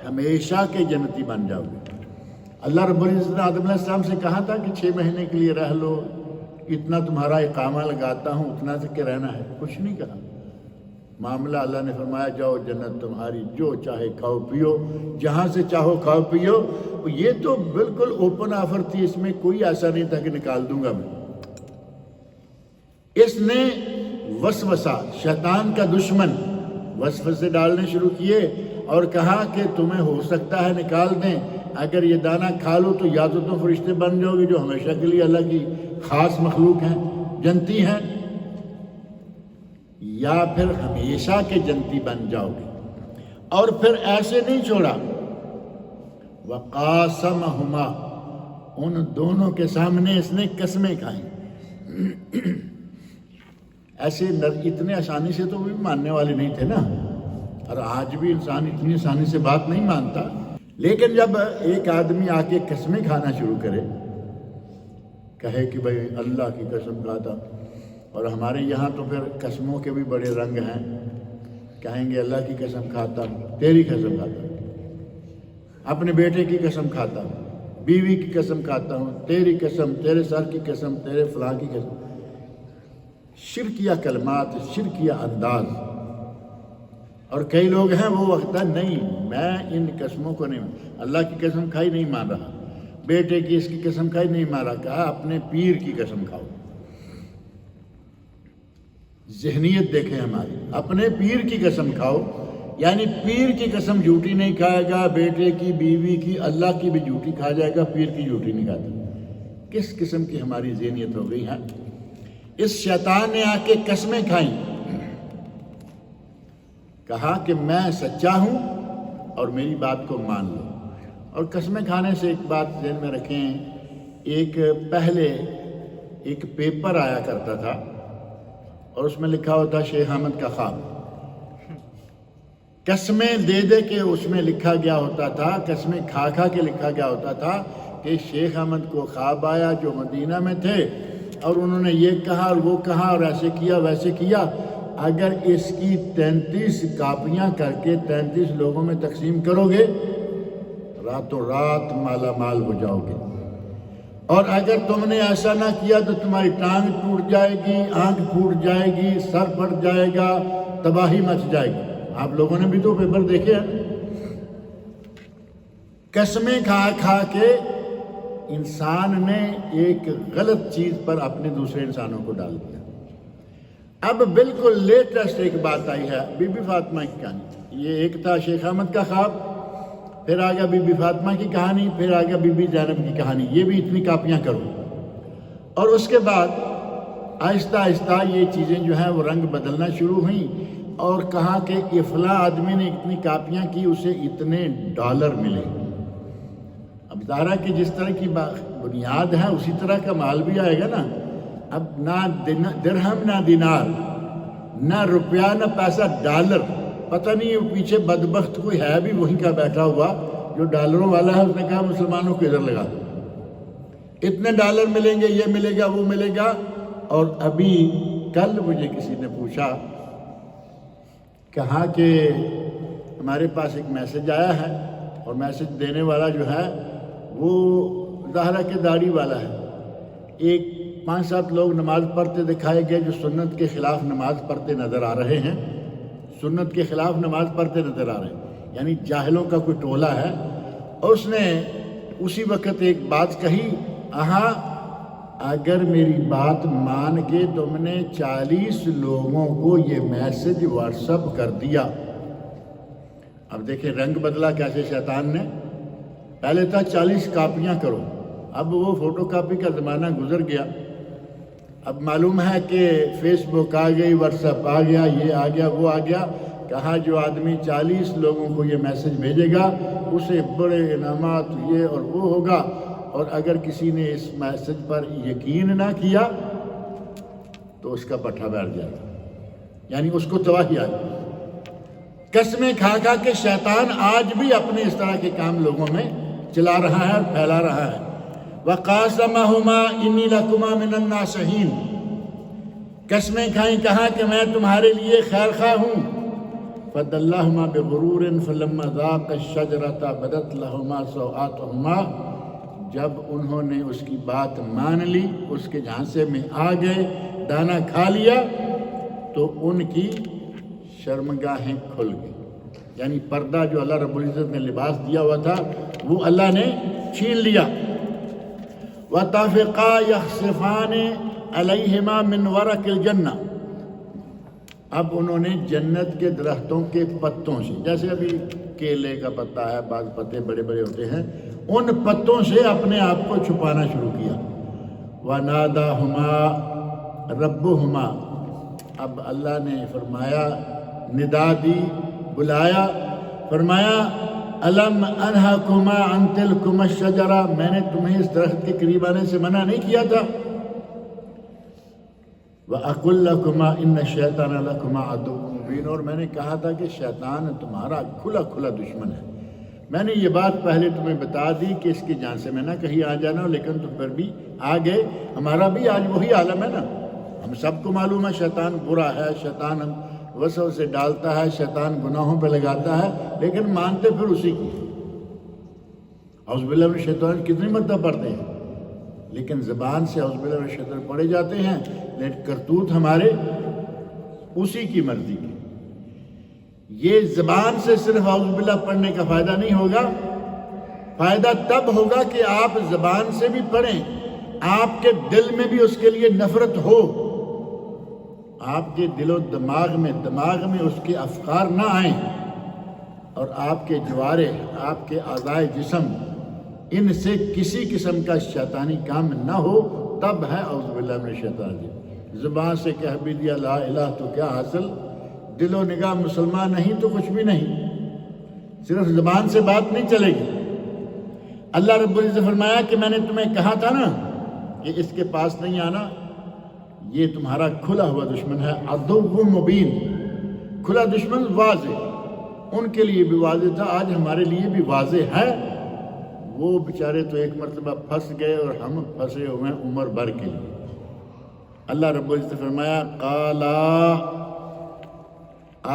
ہمیشہ کے جنتی بن جاؤ گے۔ اللہ رب العزت نے آدم علیہ السلام سے کہا تھا کہ 6 مہینے کے لیے رہ لو، اتنا تمہارا اقامہ لگاتا ہوں، اتنا تک کہ رہنا ہے، کچھ نہیں کہا۔ معاملہ اللہ نے فرمایا جاؤ جنت تمہاری، جو چاہے کھاؤ پیو، جہاں سے چاہو کھاؤ پیو۔ یہ تو بالکل اوپن آفر تھی، اس میں کوئی ایسا نہیں تھا کہ نکال دوں گا میں۔ اس نے وسوسہ، شیطان کا دشمن، وسوسے ڈالنے شروع کیے اور کہا کہ تمہیں ہو سکتا ہے نکال دیں، اگر یہ دانہ کھا لو تو یا تو تم فرشتے بن جاؤ گے جو ہمیشہ کے لیے اللہ کی خاص مخلوق ہیں، جنتی ہیں، یا پھر ہمیشہ کے جنتی بن جاؤ گے۔ اور پھر ایسے نہیں چھوڑا، وقاسمہما، ان دونوں کے سامنے اس نے قسمیں کھائیں۔ ایسے اتنے آسانی سے تو وہ بھی ماننے والے نہیں تھے نا، اور آج بھی انسان اتنی آسانی سے بات نہیں مانتا، لیکن جب ایک آدمی آ کے قسمیں کھانا شروع کرے، کہے کہ بھائی اللہ کی قسم کھاتا، اور ہمارے یہاں تو پھر قسموں کے بھی بڑے رنگ ہیں، کہیں گے اللہ کی قسم کھاتا ہوں، تیری قسم کھاتا ہوں، اپنے بیٹے کی قسم کھاتا ہوں، بیوی کی قسم کھاتا ہوں، تیری قسم، تیرے سر کی قسم، تیرے فلاں کی قسم۔ شرکیہ کلمات، شرکیہ انداز۔ اور کئی لوگ ہیں وہ وقت نہیں، میں ان قسموں کو نہیں، اللہ کی قسم کھائی نہیں مان رہا، بیٹے کی اس کی قسم کھائی نہیں مان رہا، کہا اپنے پیر کی قسم کھاؤ۔ ذہنیت دیکھیں ہماری، اپنے پیر کی قسم کھاؤ، یعنی پیر کی قسم جھوٹی نہیں کھائے گا، بیٹے کی، بیوی کی، اللہ کی بھی جھوٹی کھا جائے گا، پیر کی جھوٹی نہیں کھاتا۔ کس قسم کی ہماری ذہنیت ہو گئی ہے؟ اس شیطان نے آ کے قسمیں کھائیں، کہا کہ میں سچا ہوں اور میری بات کو مان لو۔ اور قسمیں کھانے سے ایک بات ذہن میں رکھیں، پہلے ایک پیپر آیا کرتا تھا اور اس میں لکھا ہوتا شیخ احمد کا خواب، قسمیں دے دے کے اس میں لکھا گیا ہوتا تھا، قسمیں کھا کھا کے لکھا گیا ہوتا تھا کہ شیخ احمد کو خواب آیا جو مدینہ میں تھے، اور انہوں نے یہ کہا اور وہ کہا اور ایسے کیا ویسے کیا، اگر اس کی 33 کاپیاں کر کے 33 لوگوں میں تقسیم کرو گے راتوں رات مالا مال ہو جاؤ گے، اور اگر تم نے ایسا نہ کیا تو تمہاری ٹانگ ٹوٹ جائے گی، آنکھ پھوٹ جائے گی، سر پھٹ جائے گا، تباہی مچ جائے گی۔ آپ لوگوں نے بھی تو پیپر دیکھے ہیں۔ قسمیں کھا کھا کے انسان نے ایک غلط چیز پر اپنے دوسرے انسانوں کو ڈال دیا۔ اب بالکل لیٹسٹ ایک بات آئی ہے، بی بی فاطمہ کی کہانی۔ یہ ایک تھا شیخ احمد کا خواب، پھر آ گیا بی بی فاطمہ کی کہانی، پھر آ گیا بی بی زینب کی کہانی، یہ بھی اتنی کاپیاں کرو۔ اور اس کے بعد آہستہ آہستہ یہ چیزیں جو ہیں وہ رنگ بدلنا شروع ہوئیں، اور کہا کہ فلاں آدمی نے اتنی کاپیاں کی، اسے اتنے ڈالر ملے۔ اب ظاہر کہ جس طرح کی بنیاد ہے اسی طرح کا مال بھی آئے گا نا۔ اب نہ درہم نہ دینار، نہ روپیہ نہ پیسہ، ڈالر۔ پتہ نہیں وہ پیچھے بدبخت کوئی ہے بھی وہیں کا بیٹھا ہوا جو ڈالروں والا ہے، اس نے کہا مسلمانوں کو ادھر لگا دو، اتنے ڈالر ملیں گے، یہ ملے گا وہ ملے گا۔ اور ابھی کل مجھے کسی نے پوچھا، کہا کہ ہمارے پاس ایک میسج آیا ہے، اور میسج دینے والا جو ہے وہ ظاہرہ کے داڑھی والا ہے۔ ایک 5-7 لوگ نماز پڑھتے دکھائے گئے جو سنت کے خلاف نماز پڑھتے نظر آ رہے ہیں، سنت کے خلاف نماز پڑھتے نظر آ رہے ہیں، یعنی جاہلوں کا کوئی ٹولہ ہے۔ اور اس نے اسی وقت ایک بات کہی، اگر میری بات مان کے تم نے 40 لوگوں کو یہ میسج واٹس اپ کر دیا۔ اب دیکھیں رنگ بدلا کیسے شیطان نے۔ پہلے تھا 40 کاپیاں کرو، اب وہ فوٹو کاپی کا زمانہ گزر گیا۔ اب معلوم ہے کہ فیس بک آ گئی، واٹس ایپ آ گیا، یہ آ گیا وہ آ گیا۔ کہا جو آدمی 40 لوگوں کو یہ میسج بھیجے گا اسے بڑے انعامات یہ اور وہ ہوگا، اور اگر کسی نے اس میسج پر یقین نہ کیا تو اس کا پٹھا بیٹھ جائے گا، یعنی اس کو تباہی آئے۔ قسمیں کھا کھا کے شیطان آج بھی اپنے اس طرح کے کام لوگوں میں چلا رہا ہے اور پھیلا رہا ہے۔ وَقَاسَمَهُمَا إِنِّي لَكُمَا مِنَ النَّاصِحِينَ، قسمیں کھائیں، کہا کہ میں تمہارے لیے خیر خواہ ہوں۔ فَدَلَّاهُمَا بِغُرُورٍ فَلَمَّا ذَاقَا الشَّجَرَةَ بَدَتْ لَهُمَا سَوْآتُهُمَا، جب انہوں نے اس کی بات مان لی، اس کے جھانسے میں آ گئے، دانا کھا لیا، تو ان کی شرمگاہیں کھل گئی، یعنی پردہ جو اللہ رب العزت نے لباس دیا ہوا تھا وہ اللہ نے چھین لیا۔ وَطَفِقَا يَخْصِفَانِ عَلَيْهِمَا مِنْ وَرَقِ الْجَنَّةِ، اب انہوں نے جنت کے درختوں کے پتوں سے، جیسے ابھی کیلے کا پتا ہے، بعض پتے بڑے بڑے ہوتے ہیں، ان پتوں سے اپنے آپ کو چھپانا شروع کیا۔ وَنَادَاهُمَا رَبُّهُمَا، اب اللہ نے فرمایا، ندا دی، بلایا، فرمایا الم انہاکما عن تلکما الشجرہ، میں نے تمہیں اس درخت کے قریب آنے سے منع نہیں کیا تھا؟ وَأَقُلْ لَكُمَا إِنَّ الشَّيْطَانَ لَكُمَا عَدُوٌّ مُبِينٌ، اور میں نے کہا تھا کہ شیطان تمہارا کھلا کھلا دشمن ہے۔ میں نے یہ بات پہلے تمہیں بتا دی کہ اس کی جان سے میں نہ کہیں آ جانا، لیکن تم پھر بھی آ گئے۔ ہمارا بھی آج وہی عالم ہے نا، ہم سب کو معلوم ہے شیطان برا ہے، شیطان ہم وسوسے ڈالتا ہے، شیطان گناہوں پہ لگاتا ہے، لیکن مانتے پھر اسی کی۔ اعوذ باللہ من الشیطان کتنی مرتبہ پڑھتے ہیں، لیکن زبان سے اعوذ باللہ من الشیطان پڑھے جاتے ہیں، لیکن کرتوت ہمارے اسی کی مرضی کی۔ یہ زبان سے صرف اعوذ باللہ پڑھنے کا فائدہ نہیں ہوگا، فائدہ تب ہوگا کہ آپ زبان سے بھی پڑھیں، آپ کے دل میں بھی اس کے لیے نفرت ہو، آپ کے دل و دماغ میں اس کے افکار نہ آئیں، اور آپ کے جوارے، آپ کے اعضائے جسم، ان سے کسی قسم کا شیطانی کام نہ ہو، تب ہے اعوذ باللہ من الشیطان الرجیم۔ زبان سے کہہ بھی دیا لا الہ تو کیا حاصل، دل و نگاہ مسلمان نہیں تو کچھ بھی نہیں، صرف زبان سے بات نہیں چلے گی۔ اللہ رب العزت فرمایا کہ میں نے تمہیں کہا تھا نا کہ اس کے پاس نہیں آنا، یہ تمہارا کھلا ہوا دشمن ہے، عدو مبین، کھلا دشمن واضح، ان کے لیے بھی واضح تھا، آج ہمارے لیے بھی واضح ہے۔ وہ بیچارے تو ایک مرتبہ پھنس گئے اور ہم پھنسے ہوئے ہیں عمر بھر کے لیے۔ اللہ رب العزت فرمایا قالا،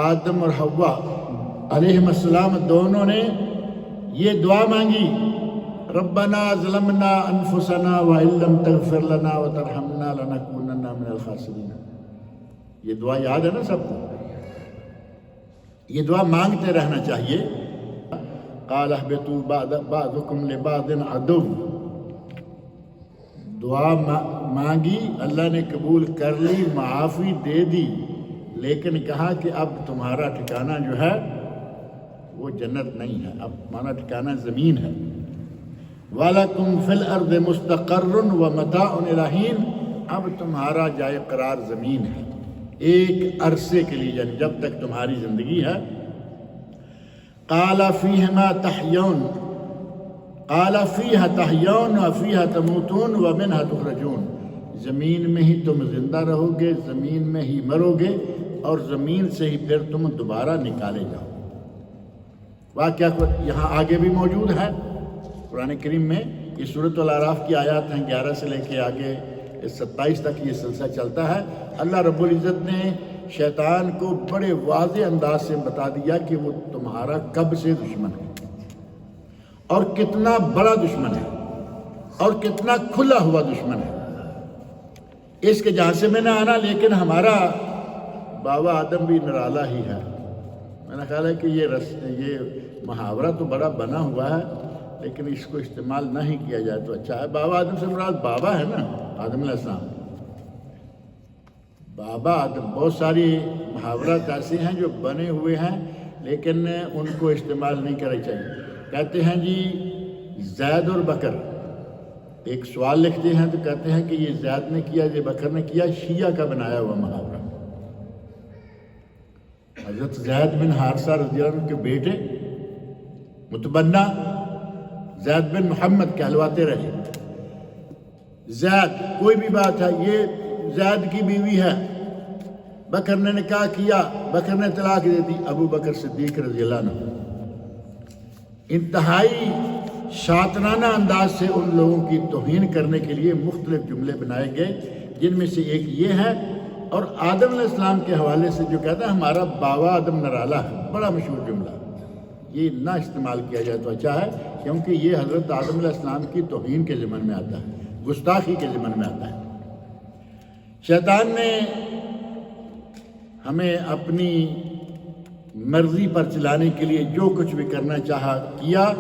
آدم اور حوا علیہ السلام دونوں نے یہ دعا مانگی، ربنا ظلمنا انفسنا وان لم تغفر لنا وترحمنا لنکونن من الخاسرین۔ یہ دعا یاد ہے نا سب کو، یہ دعا مانگتے رہنا چاہیے۔ قال اهبطوا بعضكم لبعض عدو، دعا مانگی، اللہ نے قبول کر لی، معافی دے دی، لیکن کہا کہ اب تمہارا ٹھکانہ جو ہے وہ جنت نہیں ہے، اب تمہارا ٹھکانہ زمین ہے۔ وَلَكُمْ فِي الْأَرْضِ مُسْتَقَرٌّ وَمَتَاعٌ إِلَىٰ حِينٍ، اب تمہارا جائے قرار زمین ہے ایک عرصے کے لیے، یعنی جب تک تمہاری زندگی ہے۔ قَالَ فِيهِمَا تَحْيَوْنَ، قَالَ فِيهَا تَحْيَوْنَ وَفِيهَا تَمُوتُونَ وَمِنْهَا تُخْرَجُونَ، زمین میں ہی تم زندہ رہو گے، زمین میں ہی مرو گے، اور زمین سے ہی پھر تم دوبارہ نکالے جاؤ۔ واقعہ یہاں آگے بھی موجود ہے قرآن کریم میں، یہ سورۃ الاعراف کی آیات ہیں 11 سے لے کے آگے 27 تک یہ سلسلہ چلتا ہے۔ اللہ رب العزت نے شیطان کو بڑے واضح انداز سے بتا دیا کہ وہ تمہارا کب سے دشمن ہے، اور کتنا بڑا دشمن ہے، اور کتنا کھلا ہوا دشمن ہے۔ اس کے جہاں سے میں نے آنا، لیکن ہمارا بابا آدم بھی نرالا ہی ہے۔ میں نے خیال ہے کہ یہ محاورہ تو بڑا بنا ہوا ہے، لیکن اس کو استعمال نہیں کیا جائے تو اچھا ہے۔ بابا آدم سے مراد بابا ہے نا، آدم علیہ السلام، بابا آدم۔ بہت ساری محاورات ایسے ہیں جو بنے ہوئے ہیں، لیکن ان کو استعمال نہیں کرنا چاہیے۔ کہتے ہیں جی زید اور بکر، ایک سوال لکھتے ہیں تو کہتے ہیں کہ یہ زید نے کیا، یہ بکر نے کیا، شیعہ کا بنایا ہوا محاورہ۔ حضرت زید بن حارثہ رضی اللہ عنہ کے بیٹے متبنہ زید بن محمد کہلواتے رہے۔ زید کوئی بھی بات ہے، یہ زید کی بیوی ہے، بکر نے نکاح کیا، بکر نے طلاق دے دی، ابو بکر صدیق رضی اللہ عنہ۔ انتہائی شاطرانہ انداز سے ان لوگوں کی توہین کرنے کے لیے مختلف جملے بنائے گئے، جن میں سے ایک یہ ہے۔ اور آدم علیہ السلام کے حوالے سے جو کہتا ہے ہمارا بابا آدم نرالا ہے، بڑا مشہور جملہ، یہ نہ استعمال کیا جائے تو اچھا ہے، کیونکہ یہ حضرت آدم علیہ السلام کی توہین کے ضمن میں آتا ہے، گستاخی کے ضمن میں آتا ہے۔ شیطان نے ہمیں اپنی مرضی پر چلانے کے لیے جو کچھ بھی کرنا چاہا کیا۔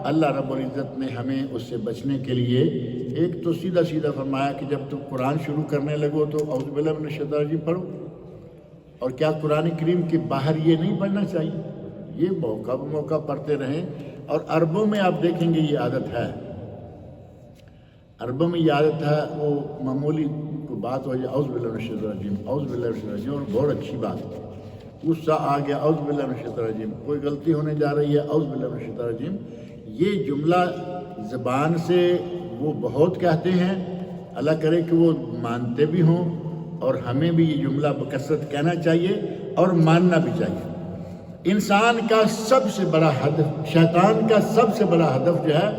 اللہ رب العزت نے ہمیں اس سے بچنے کے لیے ایک تو سیدھا سیدھا فرمایا کہ جب تم قرآن شروع کرنے لگو تو اعوذ باللہ من الشیطان الرجیم پڑھو۔ اور کیا قرآن کریم کے باہر یہ نہیں پڑھنا چاہیے؟ یہ موقع بموقع پڑھتے رہیں۔ اور عربوں میں آپ دیکھیں گے یہ عادت ہے، عربوں میں یہ عادت ہے، وہ معمولی کو بات ہو جائے اعوذ باللہ من الشیطان الرجیم، اعوذ باللہ من الشیطان الرجیم، اور بہت اچھی بات ہے، غصہ آ گیا اعوذ باللہ من الشیطان الرجیم، کوئی غلطی ہونے جا رہی ہے اعوذ باللہ من الشیطان الرجیم، یہ جملہ زبان سے وہ بہت کہتے ہیں، اللہ کرے کہ وہ مانتے بھی ہوں، اور ہمیں بھی یہ جملہ بکثرت کہنا چاہیے اور ماننا بھی چاہیے۔ انسان کا سب سے بڑا ہدف، شیطان کا سب سے بڑا ہدف جو ہے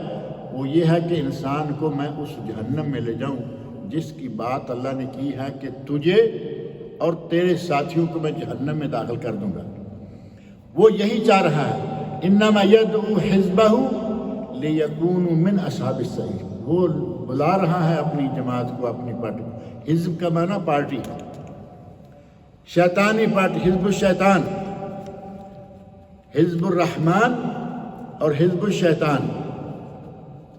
وہ یہ ہے کہ انسان کو میں اس جہنم میں لے جاؤں جس کی بات اللہ نے کی ہے کہ تجھے اور تیرے ساتھیوں کو میں جہنم میں داخل کر دوں گا۔ وہ یہی چاہ رہا ہے، انما یدعو حزبہ لیکونوا من اصحاب السعیر، وہ بلا رہا ہے اپنی جماعت کو، اپنی پارٹی کو۔ حزب کا معنی پارٹی، شیطانی پارٹی، حزب الشیطان، حزب الرحمن اور حزب الشیطان،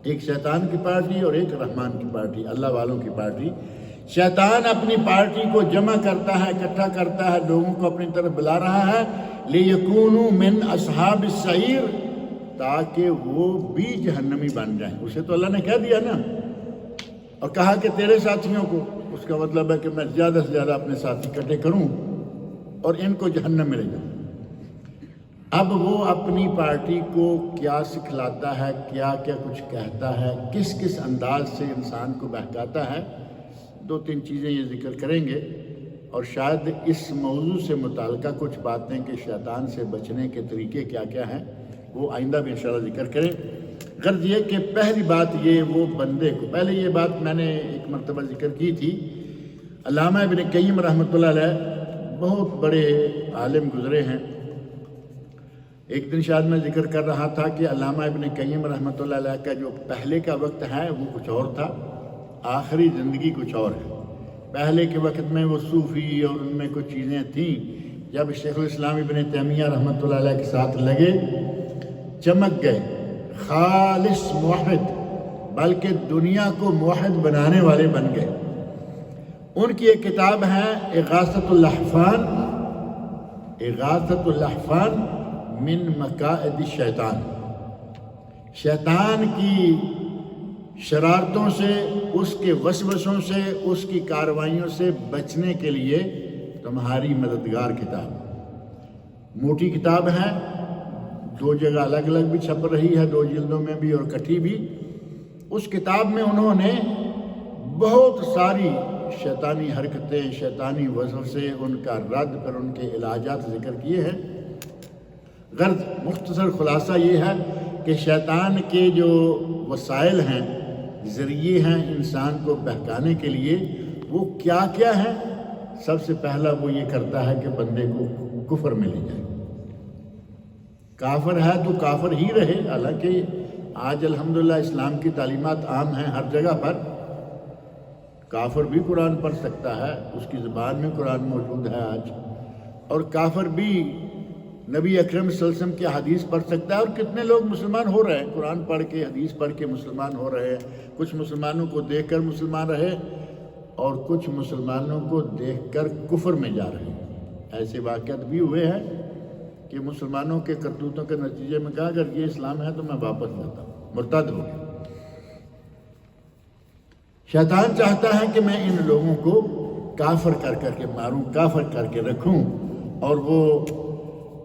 ایک شیطان کی پارٹی اور ایک رحمان کی پارٹی، اللہ والوں کی پارٹی۔ شیطان اپنی پارٹی کو جمع کرتا ہے، اکٹھا کرتا ہے، لوگوں کو اپنی طرف بلا رہا ہے، لیکونوا من اصحاب السعیر، تاکہ وہ بھی جہنمی بن جائیں۔ اسے تو اللہ نے کہہ دیا نا، اور کہا کہ تیرے ساتھیوں کو، اس کا مطلب ہے کہ میں زیادہ سے زیادہ اپنے ساتھی اکٹھے کروں اور ان کو جہنم میں لے جاؤں۔ اب وہ اپنی پارٹی کو کیا سکھلاتا ہے، کیا کیا کچھ کہتا ہے، کس کس انداز سے انسان کو بہکاتا ہے، دو تین چیزیں یہ ذکر کریں گے، اور شاید اس موضوع سے متعلقہ کچھ باتیں کہ شیطان سے بچنے کے طریقے کیا کیا ہیں وہ آئندہ بھی انشاءاللہ ذکر کریں۔ غرض یہ کہ پہلی بات یہ، وہ بندے کو، پہلے یہ بات میں نے ایک مرتبہ ذکر کی تھی، علامہ ابن قیم رحمۃ اللہ علیہ بہت بڑے عالم گزرے ہیں۔ ایک دن شاید میں ذکر کر رہا تھا کہ علامہ ابن قیم رحمۃ اللہ علیہ کا جو پہلے کا وقت ہے وہ کچھ اور تھا، آخری زندگی کچھ اور ہے۔ پہلے کے وقت میں وہ صوفی اور ان میں کچھ چیزیں تھیں، جب شیخ الاسلام ابن تیمیہ رحمۃ اللہ علیہ کے ساتھ لگے، چمک گئے، خالص موحد، بلکہ دنیا کو موحد بنانے والے بن گئے۔ ان کی ایک کتاب ہے اغاثۃ اللحفان، اغاثۃ اللحفان من مکائد الشیطان، شیطان کی شرارتوں سے، اس کے وسوسوں سے، اس کی کاروائیوں سے بچنے کے لیے تمہاری مددگار کتاب۔ موٹی کتاب ہے، دو جگہ الگ الگ بھی چھپ رہی ہے، دو جلدوں میں بھی اور کٹھی بھی۔ اس کتاب میں انہوں نے بہت ساری شیطانی حرکتیں، شیطانی وسوسے، ان کا رد، پر ان کے علاجات ذکر کیے ہیں۔ غرض مختصر خلاصہ یہ ہے کہ شیطان کے جو وسائل ہیں، ذریعے ہیں انسان کو بہکانے کے لیے، وہ کیا کیا ہیں؟ سب سے پہلا وہ یہ کرتا ہے کہ بندے کو کفر میں لے جائے۔ کافر ہے تو کافر ہی رہے، حالانکہ آج الحمدللہ اسلام کی تعلیمات عام ہیں ہر جگہ پر، کافر بھی قرآن پڑھ سکتا ہے، اس کی زبان میں قرآن موجود ہے آج، اور کافر بھی نبی اکرم صلی اللہ علیہ وسلم کی حدیث پڑھ سکتا ہے۔ اور کتنے لوگ مسلمان ہو رہے ہیں، قرآن پڑھ کے، حدیث پڑھ کے مسلمان ہو رہے ہیں۔ کچھ مسلمانوں کو دیکھ کر مسلمان رہے اور کچھ مسلمانوں کو دیکھ کر کفر میں جا رہے ہیں۔ ایسے واقعات بھی ہوئے ہیں کہ مسلمانوں کے کرتوتوں کے نتیجے میں کہا اگر یہ اسلام ہے تو میں واپس جاتا ہوں، مرتد ہو گیا۔ شیطان چاہتا ہے کہ میں ان لوگوں کو کافر کر کے ماروں، کافر کر کے رکھوں، اور وہ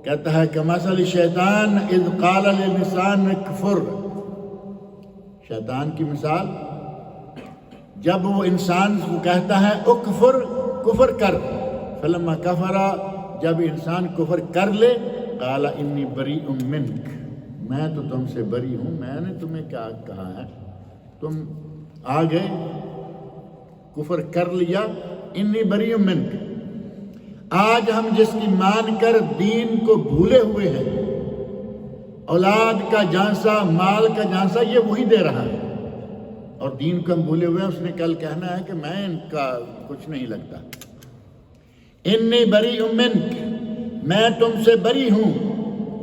کہتا ہے کہ مثل شیطان اذ قال للانسان کفر، شیطان کی مثال جب وہ انسان کو کہتا ہے اکفر، کفر کر، فلما کفر، جب انسان کفر کر لے، قال انی بریء منک، میں تو تم سے بری ہوں، میں نے تمہیں کیا کہا ہے، تم آ گئے کفر کر لیا، انی بریء منک۔ آج ہم جس کی مان کر دین کو بھولے ہوئے ہیں، اولاد کا جانسا، مال کا جانسا، یہ وہی دے رہا ہے، اور دین کو ہم بھولے ہوئے ہیں۔ اس نے کل کہنا ہے کہ میں ان کا کچھ نہیں لگتا، انی بریء منک، میں تم سے بری ہوں،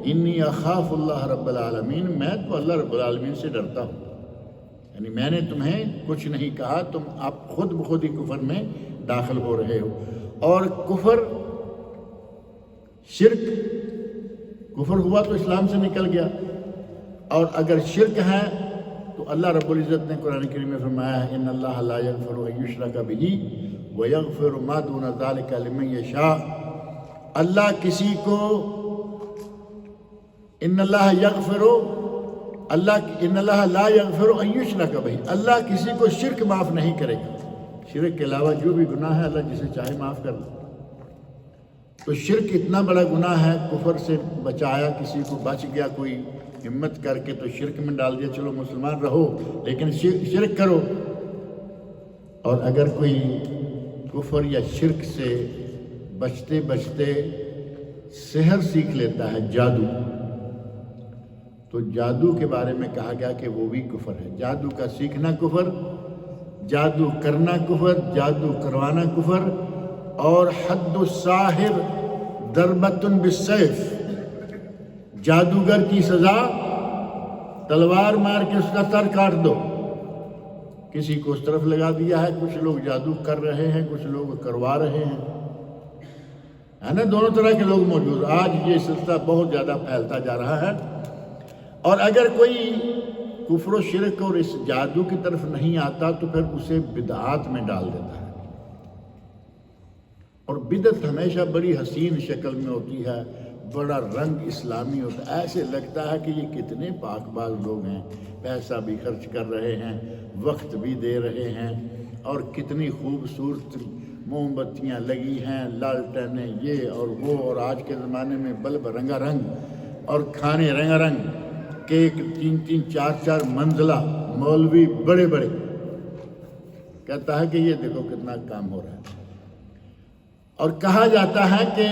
انی اخاف اللہ رب العالمین، میں تو اللہ رب العالمین سے ڈرتا ہوں۔ یعنی میں نے تمہیں کچھ نہیں کہا، تم آپ خود بخود ہی کفر میں داخل ہو رہے ہو۔ اور کفر، شرک، کفر ہوا تو اسلام سے نکل گیا، اور اگر شرک ہے تو اللہ رب العزت نے قرآن کریم میں فرمایا ہے ان اللہ لا یغفر ان یشرک بہ ویغفر ما دون ذلک لمن یشاء، اللہ کسی کو ان اللہ یغفر لا یغفر ان یشرک بہ، اللہ کسی کو شرک معاف نہیں کرے گا۔ شرک کے علاوہ جو بھی گناہ ہے اللہ جسے چاہے معاف کر دے۔ تو شرک اتنا بڑا گناہ ہے، کفر سے بچایا، کسی کو بچ گیا کوئی ہمت کر کے تو شرک میں ڈال دیا، چلو مسلمان رہو لیکن شرک کرو۔ اور اگر کوئی کفر یا شرک سے بچتے بچتے سحر سیکھ لیتا ہے، جادو، تو جادو کے بارے میں کہا گیا کہ وہ بھی کفر ہے۔ جادو کا سیکھنا کفر، جادو کرنا کفر، جادو کروانا کفر، اور حد الساحر ضربۃ بالسیف، جادوگر کی سزا تلوار مار کے اس کا سر کاٹ دو۔ کسی کو اس طرف لگا دیا ہے، کچھ لوگ جادو کر رہے ہیں، کچھ لوگ کروا رہے ہیں، ہے نا، دونوں طرح کے لوگ موجود۔ آج یہ سلسلہ بہت زیادہ پھیلتا جا رہا ہے، اور اگر کوئی کفر و شرک اور اس جادو کی طرف نہیں آتا تو پھر اسے بدعات میں ڈال دیتا ہے۔ اور بدعت ہمیشہ بڑی حسین شکل میں ہوتی ہے، بڑا رنگ اسلامی ہوتا ہے، ایسے لگتا ہے کہ یہ کتنے پاک باز لوگ ہیں، پیسہ بھی خرچ کر رہے ہیں، وقت بھی دے رہے ہیں، اور کتنی خوبصورت موم بتیاں لگی ہیں، لالٹینیں یہ اور وہ، اور آج کے زمانے میں بلب رنگا رنگ اور کھانے رنگا رنگ، کیک 3-3 4-4 منزلہ، مولوی بڑے بڑے، کہتا ہے کہ یہ دیکھو کتنا کام ہو رہا ہے۔ اور کہا جاتا ہے کہ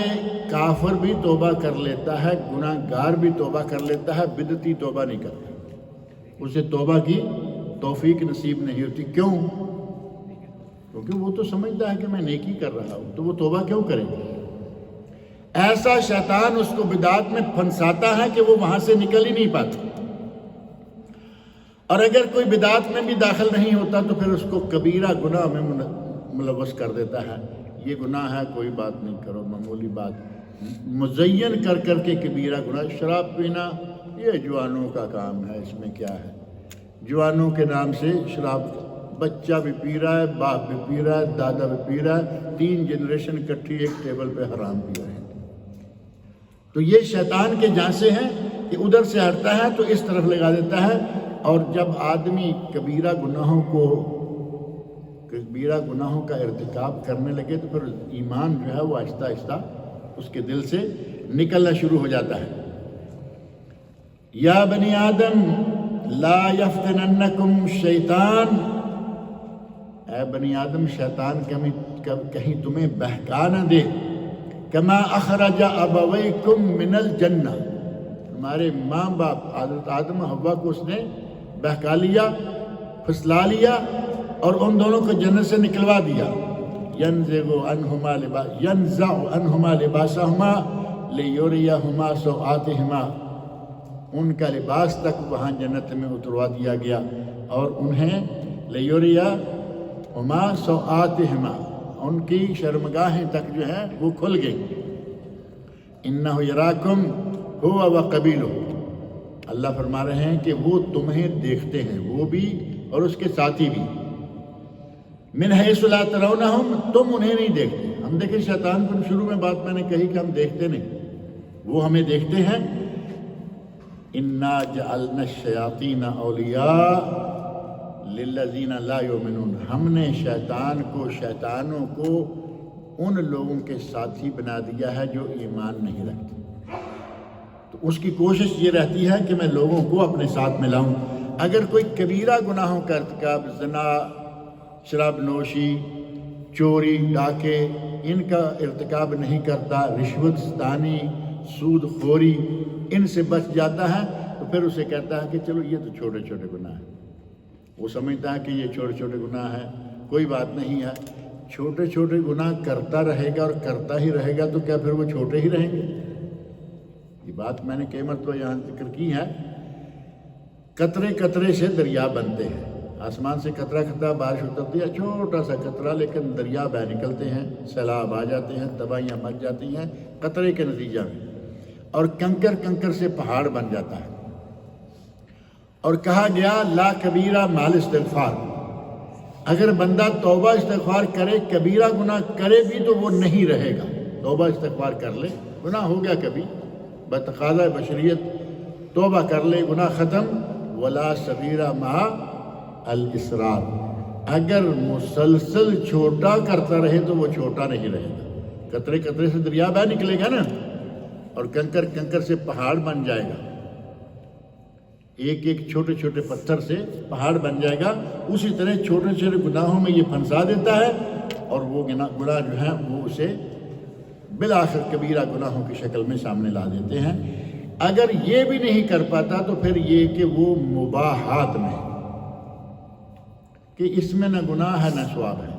کافر بھی توبہ کر لیتا ہے، گناہ گار بھی توبہ کر لیتا ہے، بدعتی توبہ نہیں کرتا، اسے توبہ کی توفیق نصیب نہیں ہوتی۔ کیوں؟ کیونکہ وہ تو سمجھتا ہے کہ میں نیکی کر رہا ہوں، تو وہ توبہ کیوں کرے گا؟ ایسا شیطان اس کو بدعات میں پھنساتا ہے کہ وہ وہاں سے نکل ہی نہیں پاتا۔ اور اگر کوئی بدعات میں بھی داخل نہیں ہوتا تو پھر اس کو کبیرہ گناہ میں ملوث کر دیتا ہے۔ یہ گناہ ہے، کوئی بات نہیں کرو، معمولی بات، مزین کر کر کے کبیرہ گناہ۔ شراب پینا یہ جوانوں کا کام ہے، اس میں کیا ہے؟ جوانوں کے نام سے شراب، بچہ بھی پی رہا ہے، باپ بھی پی رہا ہے، دادا بھی پی رہا ہے، 3 جنریشن اکٹھی ایک ٹیبل پہ حرام پی رہے ہیں۔ تو یہ شیطان کے جانسے ہیں کہ ادھر سے ہٹتا ہے تو اس طرف لگا دیتا ہے۔ اور جب آدمی کبیرہ گناہوں کا ارتکاب کرنے لگے تو پھر ایمان جو ہے وہ آہستہ آہستہ اس کے دل سے نکلنا شروع ہو جاتا ہے۔ یا بنی آدم لا یفتننکم شیطان، اے بنی آدم شیطان کہیں تمہیں بہکا نہ دے، کما اخرج ابویکم من الجنہ، ہمارے ماں باپ حضرت آدم حوا کو اس نے بہکا لیا، پھسلا لیا اور ان دونوں کو جنت سے نکلوا دیا۔ ينزع عنہما لباسہما لیریہما سوآتہما، ان کا لباس تک وہاں جنت میں اتروا دیا گیا اور انہیں لیریہما سوآتہما، ان کی شرمگاہیں تک جو ہیں وہ کھل گئی۔ انہ یراکم ہوا وقبیلہ، اللہ فرما رہے ہیں کہ وہ تمہیں دیکھتے ہیں، وہ بھی اور اس کے ساتھی بھی۔ من حیث لا ترونہم، تم انہیں نہیں دیکھتے۔ ہم دیکھیں شیطان کو شروع میں بات میں نے کہی کہ ہم دیکھتے نہیں، وہ ہمیں دیکھتے ہیں۔ انا جعلنا الشیاطین اولیاء للذین لا یؤمنون، ہم نے شیطانوں کو ان لوگوں کے ساتھی بنا دیا ہے جو ایمان نہیں رکھتے۔ تو اس کی کوشش یہ رہتی ہے کہ میں لوگوں کو اپنے ساتھ ملاؤں۔ اگر کوئی کبیرہ گناہوں کا ارتکاب، زنا، شراب نوشی، چوری، ڈاکے، ان کا ارتکاب نہیں کرتا، رشوت ستانی، سود خوری، ان سے بچ جاتا ہے تو پھر اسے کہتا ہے کہ چلو یہ تو چھوٹے چھوٹے گناہ ہیں۔ وہ سمجھتا ہے کہ یہ چھوٹے چھوٹے گناہ ہیں، کوئی بات نہیں ہے۔ چھوٹے چھوٹے گناہ کرتا رہے گا اور کرتا ہی رہے گا تو کیا پھر وہ چھوٹے ہی رہیں گے؟ یہ بات میں نے کئی مرتبہ یہاں ذکر کی ہے۔ قطرے قطرے سے دریا بنتے ہیں، آسمان سے قطرہ قطرہ بارش اترتی ہے، چھوٹا سا قطرہ، لیکن دریا بہہ نکلتے ہیں، سیلاب آ جاتے ہیں، تباہیاں مچ جاتی ہیں قطرے کے نتیجہ میں، اور کنکر کنکر سے پہاڑ بن جاتا ہے۔ اور کہا گیا لا کبیرہ مال استغفار، اگر بندہ توبہ استغفار کرے، کبیرہ گناہ کرے بھی تو وہ نہیں رہے گا، توبہ استغفار کر لے، گناہ ہو گیا کبھی، بتقاضۂ بشریت توبہ کر لے، گناہ ختم۔ ولا صغیرہ مع الاصرار، اگر مسلسل چھوٹا کرتا رہے تو وہ چھوٹا نہیں رہے گا۔ قطرے قطرے سے دریا بہہ نکلے گا نا، اور کنکر کنکر سے پہاڑ بن جائے گا، ایک ایک چھوٹے چھوٹے پتھر سے پہاڑ بن جائے گا۔ اسی طرح چھوٹے چھوٹے گناہوں میں یہ پھنسا دیتا ہے، اور وہ گناہ جو ہیں وہ اسے بالآخر کبیرہ گناہوں کی شکل میں سامنے لا دیتے ہیں۔ اگر یہ بھی نہیں کر پاتا تو پھر یہ کہ وہ مباحات میں، کہ اس میں نہ گناہ ہے نہ ثواب ہے۔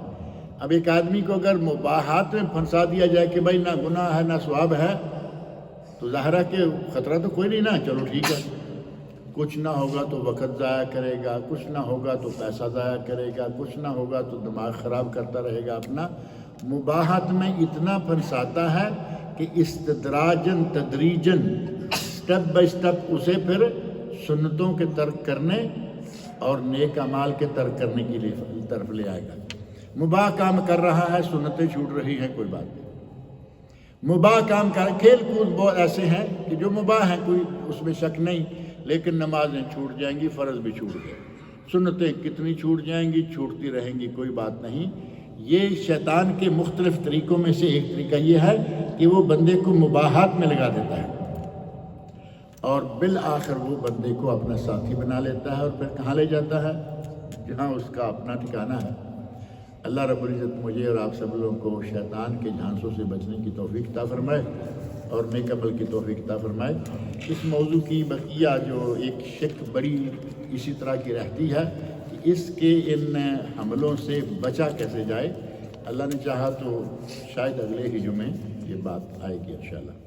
اب ایک آدمی کو اگر مباحات میں پھنسا دیا جائے کہ بھائی نہ گناہ ہے نہ ثواب ہے، تو ظاہر ہے کہ خطرہ تو کوئی نہیں نا، چلو ٹھیک ہے، کچھ نہ ہوگا تو وقت ضائع کرے گا، کچھ نہ ہوگا تو پیسہ ضائع کرے گا، کچھ نہ ہوگا تو دماغ خراب کرتا رہے گا اپنا۔ مباحات میں اتنا پھنساتا ہے کہ استدراجن تدریجن، سٹیپ بائی سٹیپ اسے پھر سنتوں کے ترک کرنے اور نیک اعمال کے ترک کرنے کی طرف لے آئے گا۔ مباح کام کر رہا ہے، سنتیں چھوٹ رہی ہیں، کوئی بات نہیں۔ مباح کام کر، کھیل کود بہت ایسے ہیں کہ جو مباح ہیں، کوئی اس میں شک نہیں، لیکن نمازیں چھوٹ جائیں گی، فرض بھی چھوٹ گئے، سنتیں کتنی چھوٹ جائیں گی، چھوٹتی رہیں گی، کوئی بات نہیں۔ یہ شیطان کے مختلف طریقوں میں سے ایک طریقہ یہ ہے کہ وہ بندے کو مباحات میں لگا دیتا ہے، اور بالآخر وہ بندے کو اپنا ساتھی بنا لیتا ہے، اور پھر کہاں لے جاتا ہے؟ جہاں اس کا اپنا ٹھکانہ ہے۔ اللہ رب العزت مجھے اور آپ سب لوگوں کو شیطان کے جھانسوں سے بچنے کی توفیق عطا فرمائے اور نیک عمل کی توفیق عطا فرمائے۔ اس موضوع کی بقیہ جو ایک شک بڑی اسی طرح کی رہتی ہے کہ اس کے ان حملوں سے بچا کیسے جائے، اللہ نے چاہا تو شاید اگلے ہی جمعے یہ بات آئے گی انشاءاللہ۔